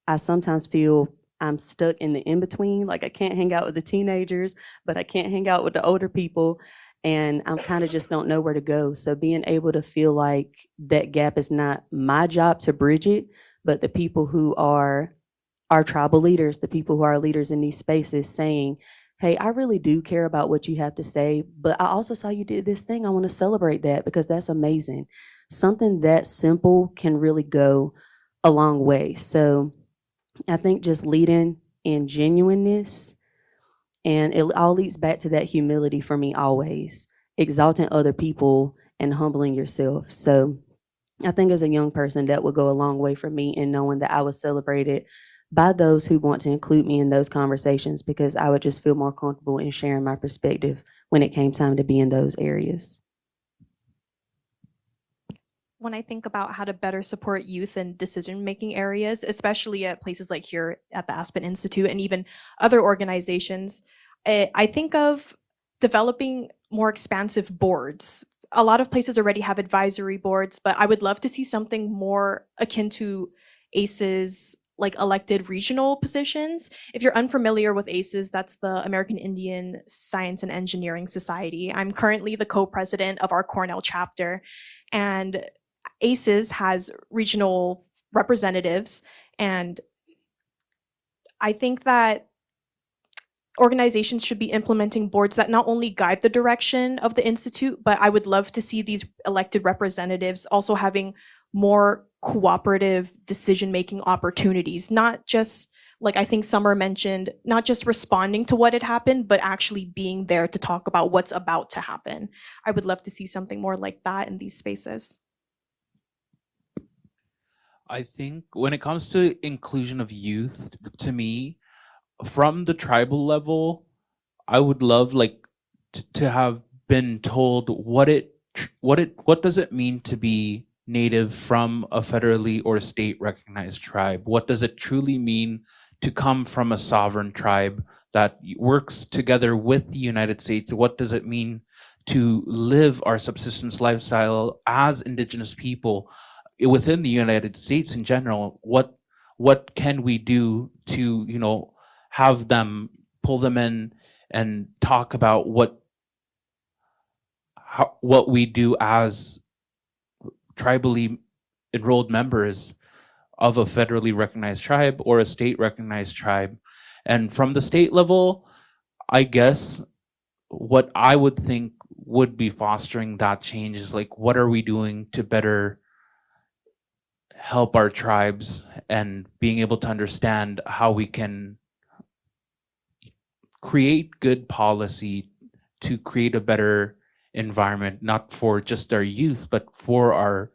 I sometimes feel I'm stuck in the in-between. Like I can't hang out with the teenagers, but I can't hang out with the older people. And I'm kind of just don't know where to go. So being able to feel like that gap is not my job to bridge it, but the people who are our tribal leaders, the people who are leaders in these spaces saying, hey, I really do care about what you have to say, but I also saw you did this thing. I want to celebrate that because that's amazing. Something that simple can really go a long way. So I think just leading in genuineness, and it all leads back to that humility for me always, exalting other people and humbling yourself. So I think as a young person, that would go a long way for me in knowing that I was celebrated by those who want to include me in those conversations, because I would just feel more comfortable in sharing my perspective when it came time to be in those areas. When I think about how to better support youth in decision-making areas, especially at places like here at the Aspen Institute and even other organizations, I think of developing more expansive boards. A lot of places already have advisory boards, but I would love to see something more akin to ACEs, like elected regional positions. If you're unfamiliar with ACEs, that's the American Indian Science and Engineering Society. I'm currently the co-president of our Cornell chapter, and ACEs has regional representatives, and I think that organizations should be implementing boards that not only guide the direction of the Institute, but I would love to see these elected representatives also having more cooperative decision-making opportunities, not just, like I think Summer mentioned, not just responding to what had happened, but actually being there to talk about what's about to happen. I would love to see something more like that in these spaces. I think when it comes to inclusion of youth, to me, from the tribal level, I would love to have been told what does it mean to be Native from a federally or state recognized tribe? What does it truly mean to come from a sovereign tribe that works together with the United States? What does it mean to live our subsistence lifestyle as Indigenous people within the United States in general? What can we do to, have them, pull them in and talk about what we do as tribally enrolled members of a federally recognized tribe or a state recognized tribe? And from the state level, I guess what I would think would be fostering that change is what are we doing to better help our tribes and being able to understand how we can create good policy to create a better environment, not for just our youth, but for our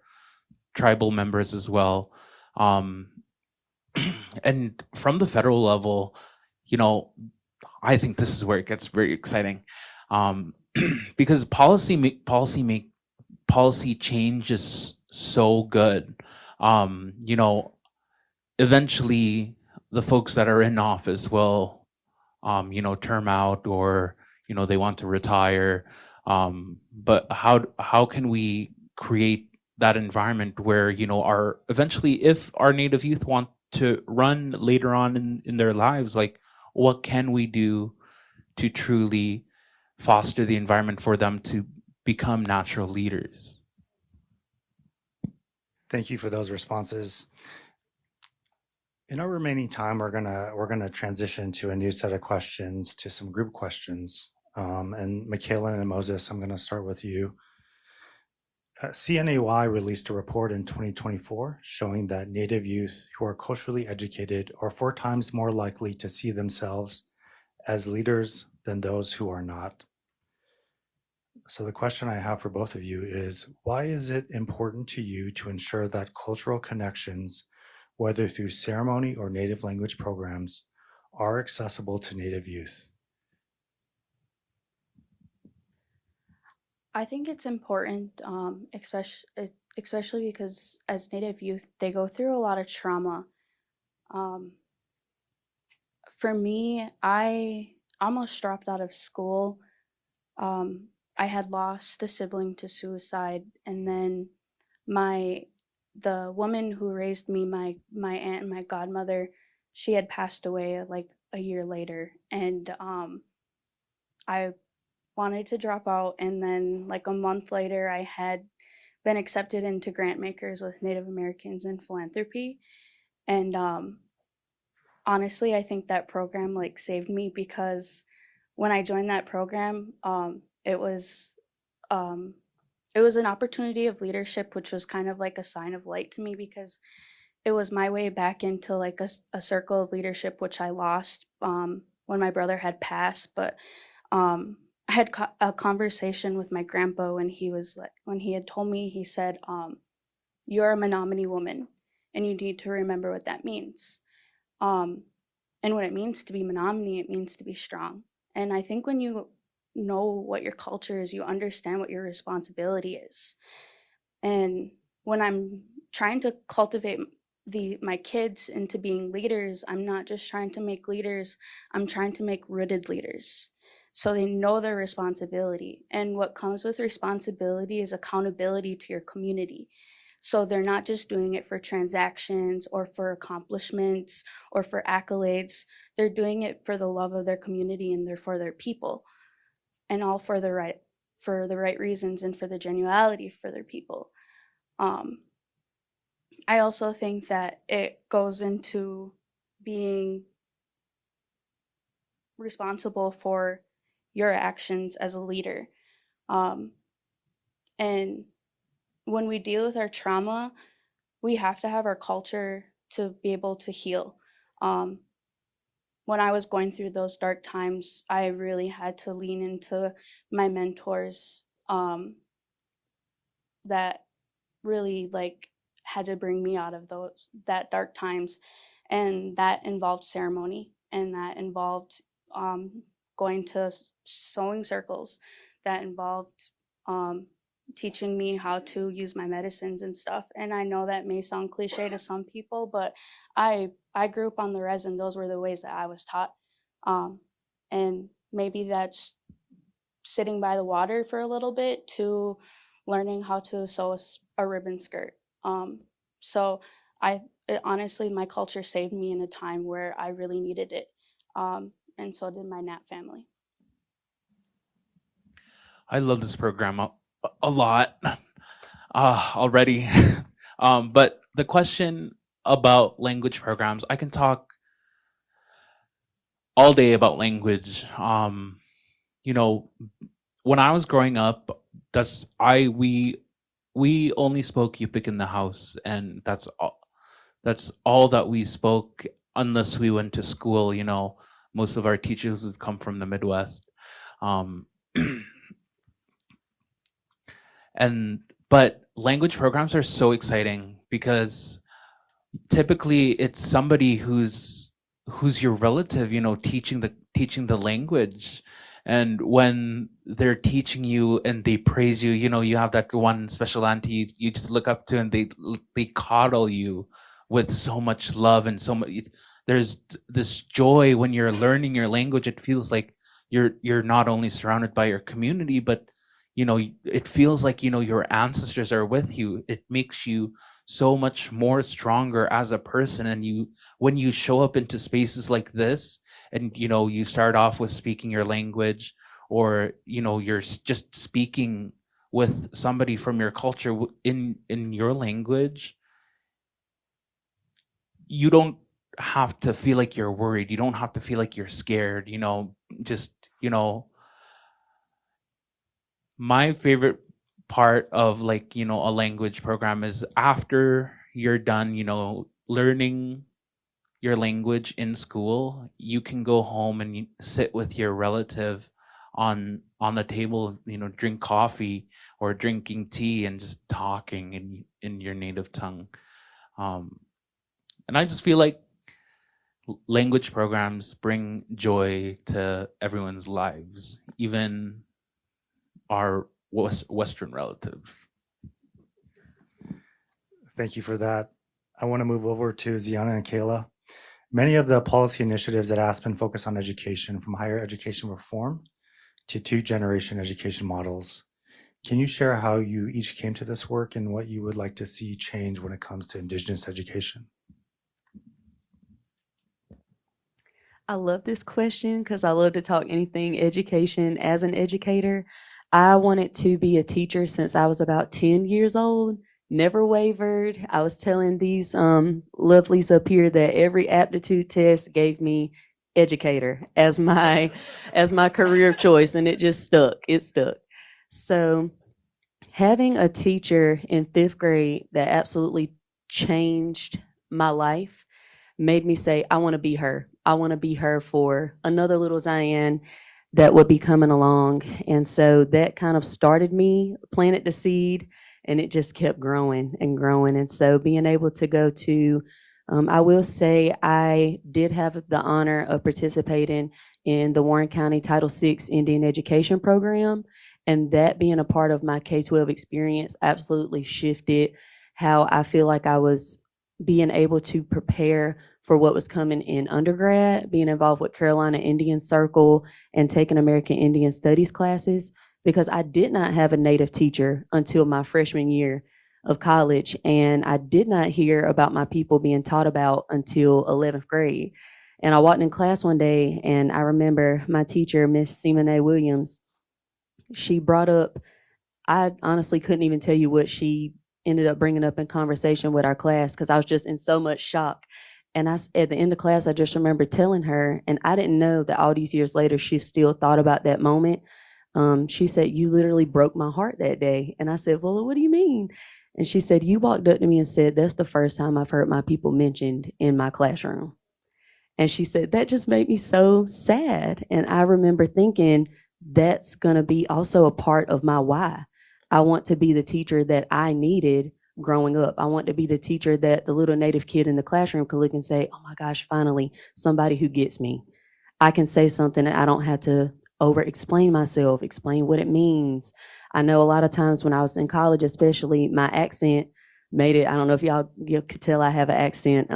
tribal members as well. And from the federal level, I think this is where it gets very exciting, because policy change is so good. Eventually the folks that are in office will term out, or they want to retire, but how can we create that environment where eventually, if our Native youth want to run later on in their lives, what can we do to truly foster the environment for them to become natural leaders? Thank you for those responses. In our remaining time, we're gonna transition to a new set of questions, to some group questions. And Michaela and Moses, I'm gonna start with you. CNAY released a report in 2024 showing that Native youth who are culturally educated are 4 times more likely to see themselves as leaders than those who are not. So the question I have for both of you is, why is it important to you to ensure that cultural connections, whether through ceremony or Native language programs, are accessible to Native youth? I think it's important, especially because as Native youth, they go through a lot of trauma. For me, I almost dropped out of school. I had lost a sibling to suicide, and then the woman who raised me, my aunt and my godmother, she had passed away a year later, and I wanted to drop out, and then a month later I had been accepted into Grantmakers with Native Americans in Philanthropy, and honestly I think that program saved me, because when I joined that program, it was an opportunity of leadership, which was kind of like a sign of light to me, because it was my way back into a circle of leadership, which I lost when my brother had passed. But I had a conversation with my grandpa when he had told me, he said, you're a Menominee woman and you need to remember what that means. And what it means to be Menominee, it means to be strong. And I think when you know what your culture is, you understand what your responsibility is. And when I'm trying to cultivate my kids into being leaders, I'm not just trying to make leaders, I'm trying to make rooted leaders. So they know their responsibility. And what comes with responsibility is accountability to your community. So they're not just doing it for transactions or for accomplishments or for accolades. They're doing it for the love of their community and for their people, and all for the right reasons and for the genuality for their people. I also think that it goes into being responsible for your actions as a leader. And when we deal with our trauma, we have to have our culture to be able to heal. When I was going through those dark times, I really had to lean into my mentors that really had to bring me out of that dark times. And that involved ceremony, and that involved going to sewing circles, that involved teaching me how to use my medicines and stuff. And I know that may sound cliche to some people, but I grew up on the res, and those were the ways that I was taught. And maybe that's sitting by the water for a little bit to learning how to sew a ribbon skirt. So honestly, my culture saved me in a time where I really needed it. And so did my Nat family. I love this program a lot already. But the question about language programs, I can talk all day about language. You know, when I was growing up, we only spoke Yupik in the house, and that's all that we spoke unless we went to school. You know, most of our teachers would come from the Midwest. But language programs are so exciting because typically it's somebody who's your relative, you know, teaching the language. And when they're teaching you and they praise you, you know, you have that one special auntie you just look up to, and they coddle you with so much love and so much. There's this joy when you're learning your language. It feels like you're not only surrounded by your community, but you know, it feels like, you know, your ancestors are with you. It makes you so much more stronger as a person. And when you show up into spaces like this, and you know, you start off with speaking your language, or you know, you're just speaking with somebody from your culture in your language, you don't have to feel like you're worried. You don't have to feel like you're scared. You know, just, you know, my favorite part of, like, you know, a language program is after you're done, you know, learning your language in school, you can go home and you sit with your relative on the table, you know, drink coffee or drinking tea and just talking in your native tongue. And I just feel like language programs bring joy to everyone's lives, even our Western relatives. Thank you for that. I want to move over to Ziana and Kayla. Many of the policy initiatives at Aspen focus on education, from higher education reform to two-generation education models. Can you share how you each came to this work and what you would like to see change when it comes to Indigenous education? I love this question because I love to talk anything education. As an educator, I wanted to be a teacher since I was about 10 years old, never wavered. I was telling these lovelies up here that every aptitude test gave me educator as my career of choice, and it just stuck. It stuck. So having a teacher in 5th grade that absolutely changed my life made me say, I want to be her. I want to be her for another little Zion that would be coming along. And so that kind of started me, planted the seed, and it just kept growing and growing. And so being able to go to I will say I did have the honor of participating in the Warren County Title VI Indian Education Program, and that being a part of my K-12 experience absolutely shifted how I feel like I was being able to prepare for what was coming in undergrad, being involved with Carolina Indian Circle and taking American Indian Studies classes, because I did not have a Native teacher until my freshman year of college, and I did not hear about my people being taught about until 11th grade. And I walked in class one day, and I remember my teacher, Miss Simone Williams, she brought up, I honestly couldn't even tell you what she ended up bringing up in conversation with our class, because I was just in so much shock. And at the end of class, I just remember telling her, and I didn't know that all these years later, she still thought about that moment. She said, "You literally broke my heart that day." And I said, "Well, what do you mean?" And she said, "You walked up to me and said, 'That's the first time I've heard my people mentioned in my classroom.'" And she said, that just made me so sad. And I remember thinking, that's going to be also a part of my why. I want to be the teacher that I needed growing up. I want to be the teacher that the little Native kid in the classroom could look and say, "Oh my gosh, finally, somebody who gets me." I can say something and I don't have to over explain myself, explain what it means. I know a lot of times when I was in college, especially, my accent made it, I don't know if y'all could tell I have an accent,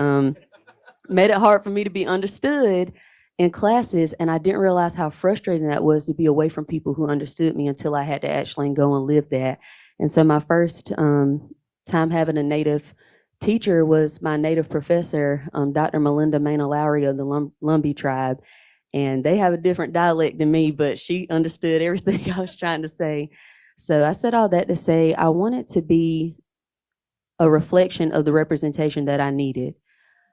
made it hard for me to be understood in classes. And I didn't realize how frustrating that was to be away from people who understood me until I had to actually go and live that. And so my first time having a Native teacher was my Native professor, Dr. Melinda Maina Lowry of the Lumbee tribe. And they have a different dialect than me, but she understood everything I was trying to say. So I said all that to say I wanted to be a reflection of the representation that I needed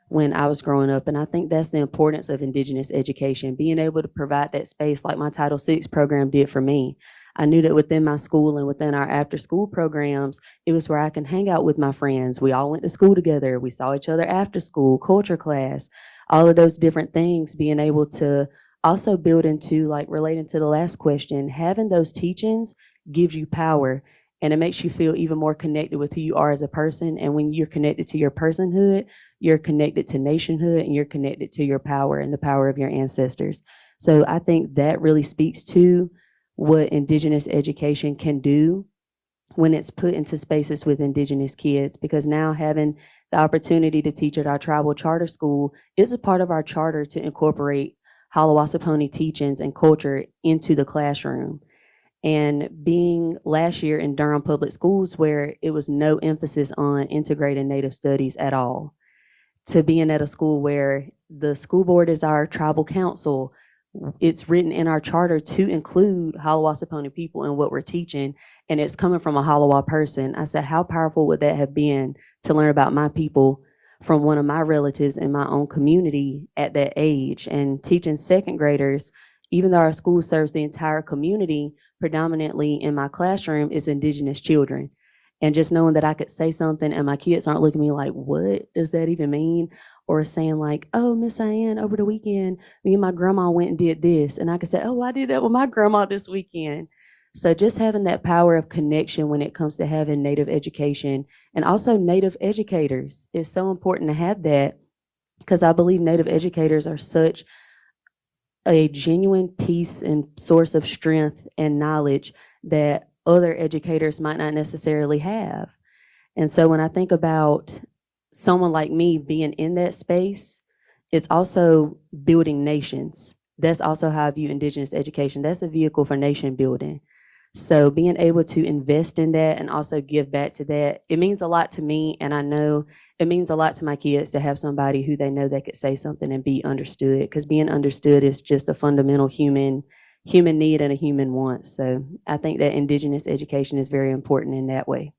when I was growing up. And I think that's the importance of Indigenous education, being able to provide that space like my Title VI program did for me. I knew that within my school and within our after school programs, it was where I can hang out with my friends. We all went to school together. We saw each other after school, culture class, all of those different things, being able to also build into, like relating to the last question, having those teachings gives you power. And it makes you feel even more connected with who you are as a person. And when you're connected to your personhood, you're connected to nationhood, and you're connected to your power and the power of your ancestors. So I think that really speaks to what Indigenous education can do when it's put into spaces with Indigenous kids, because now having the opportunity to teach at our tribal charter school is a part of our charter to incorporate Halawasaponi teachings and culture into the classroom. And being last year in Durham Public Schools, where it was no emphasis on integrating Native studies at all, to being at a school where the school board is our tribal council, it's written in our charter to include Halawasaponi people in what we're teaching, and it's coming from a Halawa person. I said, how powerful would that have been to learn about my people from one of my relatives in my own community at that age? And teaching second graders, even though our school serves the entire community, predominantly in my classroom is Indigenous children. And just knowing that I could say something and my kids aren't looking at me like, what does that even mean? Or saying like, oh, Miss Diane, over the weekend, me and my grandma went and did this. And I could say, oh, I did that with my grandma this weekend. So just having that power of connection when it comes to having Native education, and also Native educators, is so important to have that, because I believe Native educators are such a genuine piece and source of strength and knowledge that other educators might not necessarily have. And so when I think about someone like me being in that space, it's also building nations. That's also how I view Indigenous education. That's a vehicle for nation building. So being able to invest in that and also give back to that, it means a lot to me. And I know it means a lot to my kids to have somebody who they know they could say something and be understood, because being understood is just a fundamental human need and a human want. So I think that Indigenous education is very important in that way.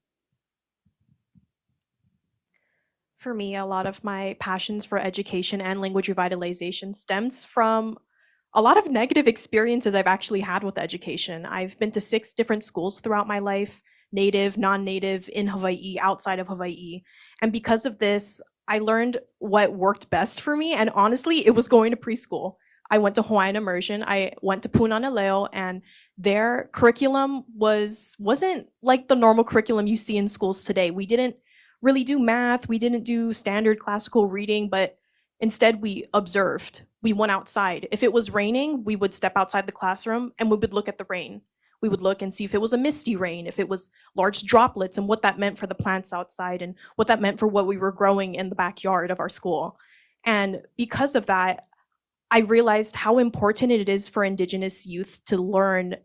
For me, a lot of my passions for education and language revitalization stems from a lot of negative experiences I've actually had with education. I've been to 6 different schools throughout my life, native, non-native, in Hawaii, outside of Hawaii. And because of this, I learned what worked best for me. And honestly, it was going to preschool. I went to Hawaiian immersion. I went to Punana and their curriculum wasn't like the normal curriculum you see in schools today. We didn't really do math. We didn't do standard classical reading, but instead we observed. We went outside. If it was raining, we would step outside the classroom and we would look at the rain. We would look and see if it was a misty rain, if it was large droplets, and what that meant for the plants outside and what that meant for what we were growing in the backyard of our school. And because of that, I realized how important it is for Indigenous youth to learn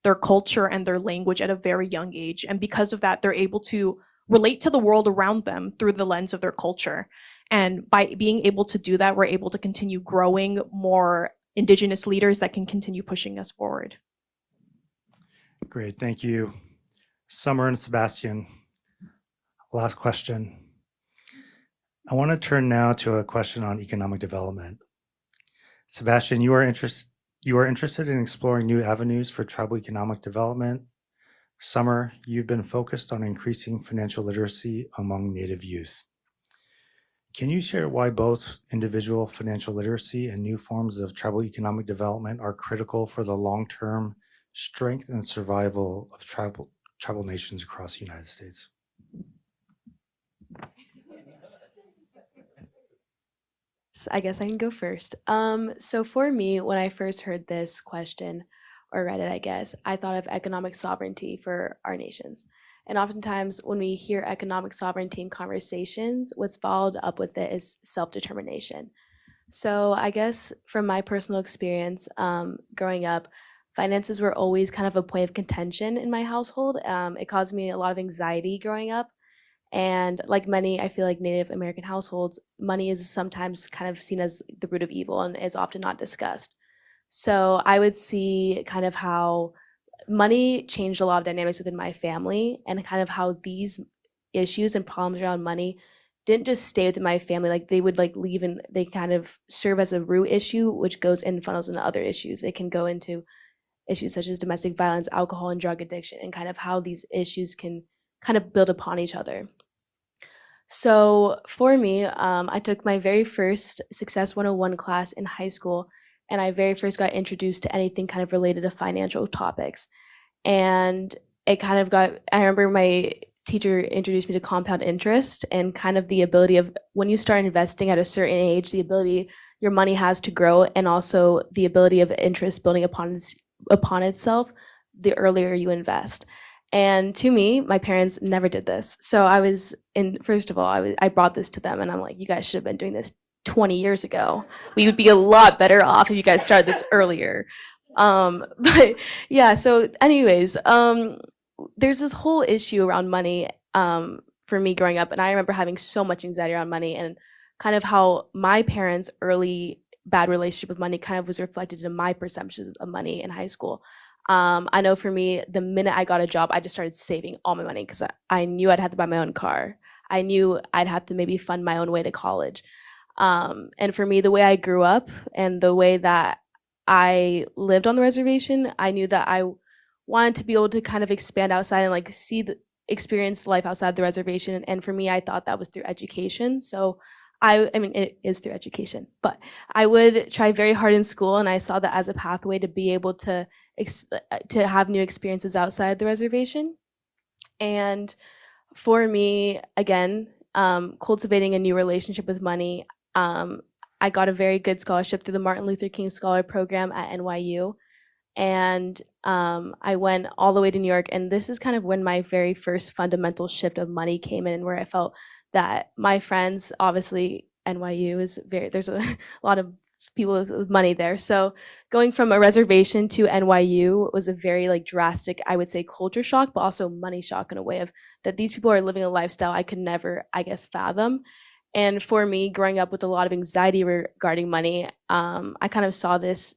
their culture and their language at a very young age. And because of that, they're able to relate to the world around them through the lens of their culture. And by being able to do that, we're able to continue growing more Indigenous leaders that can continue pushing us forward. Great, thank you. Summer and Sebastian, last question. I want to turn now to a question on economic development. Sebastian, you are interested in exploring new avenues for tribal economic development. Summer, you've been focused on increasing financial literacy among Native youth. Can you share why both individual financial literacy and new forms of tribal economic development are critical for the long-term strength and survival of tribal nations across the United States? So I guess I can go first. So for me, when I first heard this question or read it, I guess, I thought of economic sovereignty for our nations. And oftentimes when we hear economic sovereignty in conversations, what's followed up with it is self-determination. So I guess from my personal experience growing up, finances were always kind of a point of contention in my household. It caused me a lot of anxiety growing up. And like many, I feel like Native American households, money is sometimes kind of seen as the root of evil and is often not discussed. So I would see kind of how money changed a lot of dynamics within my family and kind of how these issues and problems around money didn't just stay within my family. Like they would like leave and they kind of serve as a root issue, which goes and funnels into other issues. It can go into issues such as domestic violence, alcohol and drug addiction, and kind of how these issues can kind of build upon each other. So for me, I took my very first Success 101 class in high school, and I very first got introduced to anything kind of related to financial topics. And it kind of got, I remember my teacher introduced me to compound interest and kind of the ability of when you start investing at a certain age, the ability your money has to grow, and also the ability of interest building upon itself the earlier you invest. And to me, my parents never did this. So I was in, first of all, I brought this to them and I'm like, you guys should have been doing this 20 years ago. We would be a lot better off if you guys started this earlier. But yeah, so anyways, there's this whole issue around money for me growing up. And I remember having so much anxiety around money and kind of how my parents' early bad relationship with money kind of was reflected in my perceptions of money in high school. I know for me, the minute I got a job, I just started saving all my money because I knew I'd have to buy my own car. I knew I'd have to maybe fund my own way to college. And for me, the way I grew up and the way that I lived on the reservation, I knew that I wanted to be able to kind of expand outside and like experience life outside the reservation. And for me, I thought that was through education. So I mean, it is through education, but I would try very hard in school, and I saw that as a pathway to be able to have new experiences outside the reservation. And for me, again, cultivating a new relationship with money, I got a very good scholarship through the Martin Luther King Scholar Program at NYU. And I went all the way to New York, and this is kind of when my very first fundamental shift of money came in, where I felt that my friends, obviously NYU is there's a lot of people with money there. So going from a reservation to NYU was a very like drastic, I would say, culture shock, but also money shock in a way of that these people are living a lifestyle I could never, I guess, fathom. And for me, growing up with a lot of anxiety regarding money, I kind of saw this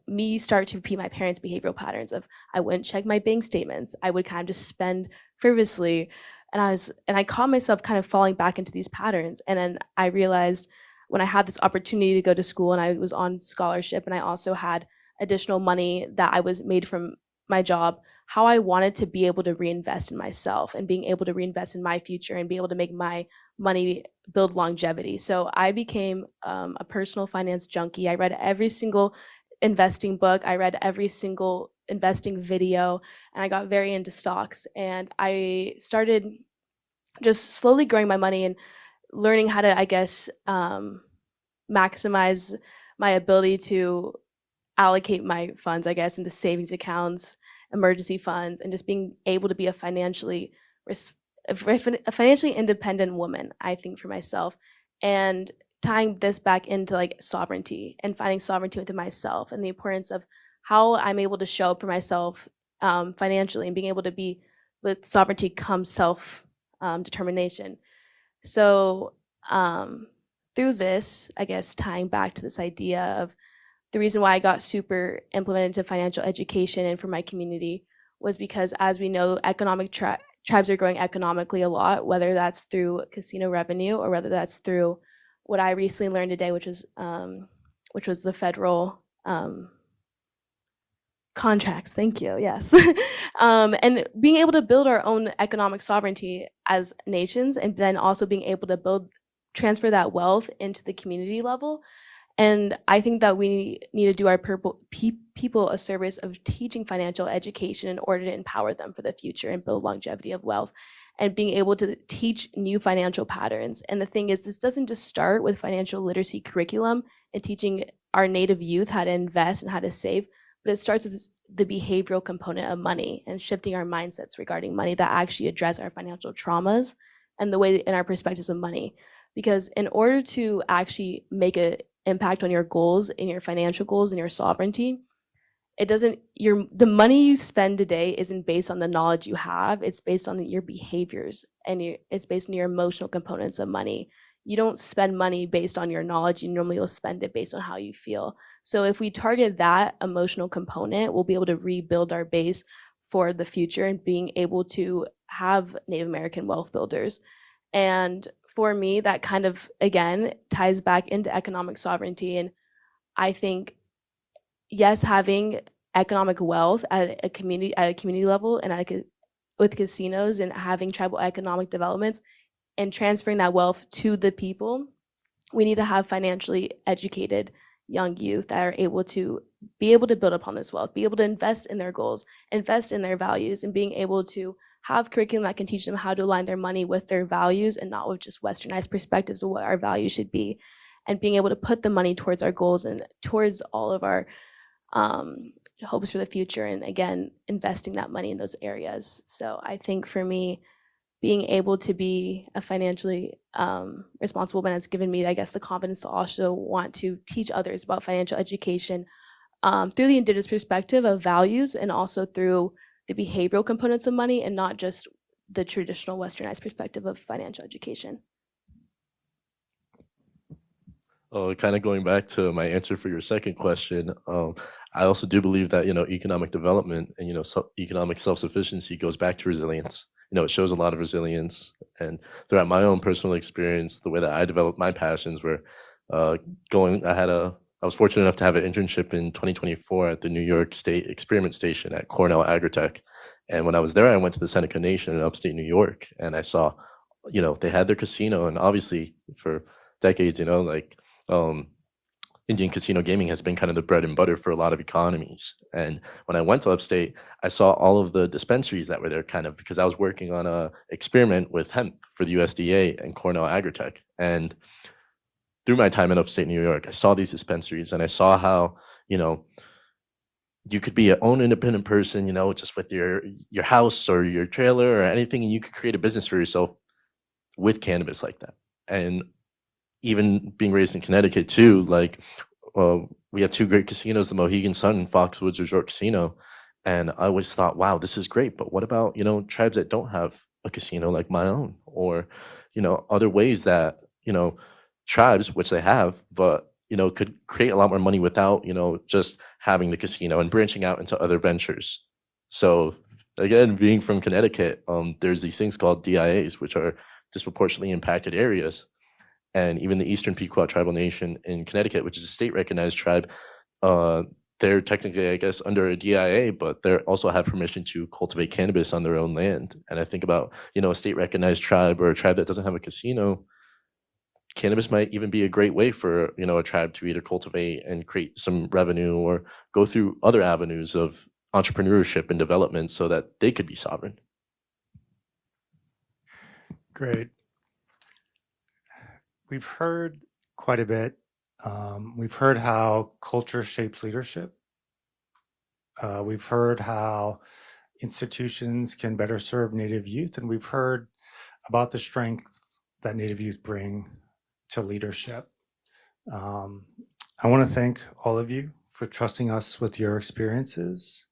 me start to repeat my parents' behavioral patterns of I wouldn't check my bank statements. I would kind of just spend frivolously. And I caught myself kind of falling back into these patterns. And then I realized when I had this opportunity to go to school and I was on scholarship and I also had additional money that I was made from my job, how I wanted to be able to reinvest in myself and being able to reinvest in my future and be able to make my money build longevity. So I became a personal finance junkie. I read every single investing book. I read every single investing video, and I got very into stocks. And I started just slowly growing my money and learning how to, I guess, maximize my ability to allocate my funds, I guess, into savings accounts, emergency funds, and just being able to be a financially independent woman, I think, for myself. And tying this back into like sovereignty and finding sovereignty within myself and the importance of how I'm able to show up for myself financially, and being able to be, with sovereignty comes self determination. So through this, I guess, tying back to this idea of the reason why I got super implemented into financial education and for my community was because, as we know, tribes are growing economically a lot, whether that's through casino revenue or whether that's through what I recently learned today, which was the federal contracts. Thank you. Yes. And being able to build our own economic sovereignty as nations, and then also being able to transfer that wealth into the community level. And I think that we need to do our people a service of teaching financial education in order to empower them for the future and build longevity of wealth, and being able to teach new financial patterns. And the thing is, this doesn't just start with financial literacy curriculum and teaching our Native youth how to invest and how to save, but it starts with the behavioral component of money and shifting our mindsets regarding money that actually address our financial traumas and the way in our perspectives of money. Because in order to actually make an impact on your goals and your financial goals and your sovereignty, the money you spend today isn't based on the knowledge you have. It's based on your behaviors, and it's based on your emotional components of money. You don't spend money based on your knowledge. You normally will spend it based on how you feel. So if we target that emotional component, we'll be able to rebuild our base for the future and being able to have Native American wealth builders. And for me, that kind of, again, ties back into economic sovereignty. And I think, yes, having economic wealth at a community level and with casinos and having tribal economic developments and transferring that wealth to the people, we need to have financially educated young youth that are able to build upon this wealth, be able to invest in their goals, invest in their values, and being able to have curriculum that can teach them how to align their money with their values and not with just westernized perspectives of what our values should be, and being able to put the money towards our goals and towards all of our hopes for the future, and again, investing that money in those areas. So I think for me, being able to be a financially responsible woman has given me, I guess, the confidence to also want to teach others about financial education through the Indigenous perspective of values, and also through the behavioral components of money, and not just the traditional westernized perspective of financial education. Kind of going back to my answer for your second question, I also do believe that, economic development and, economic self-sufficiency goes back to resilience. It shows a lot of resilience. And throughout my own personal experience, the way that I developed my passions were I was fortunate enough to have an internship in 2024 at the New York State Experiment Station at Cornell Agritech. And when I was there, I went to the Seneca Nation in upstate New York, and I saw, they had their casino, and obviously for decades, Indian casino gaming has been kind of the bread and butter for a lot of economies. And when I went to upstate, I saw all of the dispensaries that were there, kind of because I was working on a experiment with hemp for the USDA and Cornell Agritech. And through my time in upstate New York, I saw these dispensaries, and I saw how, you could be your own independent person, just with your house or your trailer or anything, and you could create a business for yourself with cannabis like that. And even being raised in Connecticut too, we have two great casinos, the Mohegan Sun and Foxwoods Resort Casino. And I always thought, wow, this is great. But what about, tribes that don't have a casino like my own, or, other ways that, tribes, which they have, but, could create a lot more money without, just having the casino and branching out into other ventures. So again, being from Connecticut, there's these things called DIAs, which are disproportionately impacted areas. And even the Eastern Pequot Tribal Nation in Connecticut, which is a state-recognized tribe, they're technically, I guess, under a DIA, but they also have permission to cultivate cannabis on their own land. And I think about, a state-recognized tribe or a tribe that doesn't have a casino, cannabis might even be a great way for, a tribe to either cultivate and create some revenue or go through other avenues of entrepreneurship and development so that they could be sovereign. Great. We've heard quite a bit. We've heard how culture shapes leadership. We've heard how institutions can better serve Native youth, and we've heard about the strength that Native youth bring to leadership. I want to thank all of you for trusting us with your experiences.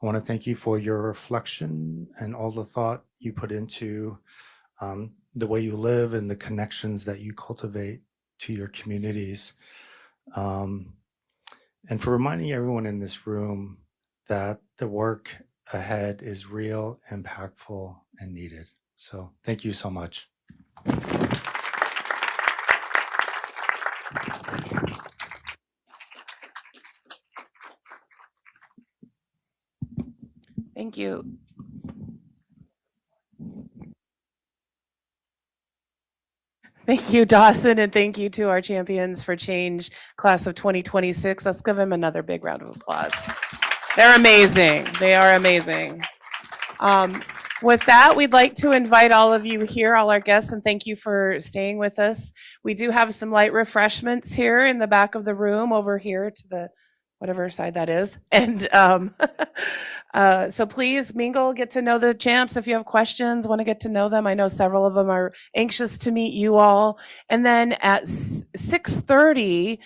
I want to thank you for your reflection and all the thought you put into the way you live and the connections that you cultivate to your communities. And for reminding everyone in this room that the work ahead is real, impactful, and needed. So thank you so much. Thank you. Thank you, Dawson, and thank you to our Champions for Change class of 2026. Let's give them another big round of applause. They're amazing. They are amazing. With that, we'd like to invite all of you here, all our guests, and thank you for staying with us. We do have some light refreshments here in the back of the room over here to the whatever side that is. And so please mingle, get to know the champs. If you have questions, want to get to know them. I know several of them are anxious to meet you all. And then at 6:30,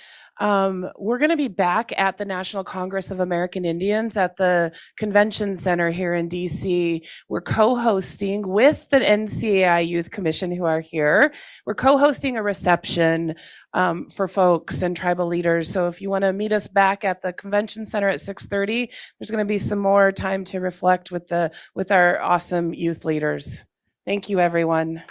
we're going to be back at the National Congress of American Indians at the Convention Center here in DC. We're co-hosting with the NCAI Youth Commission who are here. We're co-hosting a reception for folks and tribal leaders. So if you want to meet us back at the Convention Center at 6:30, there's going to be some more time to reflect with our awesome youth leaders. Thank you, everyone.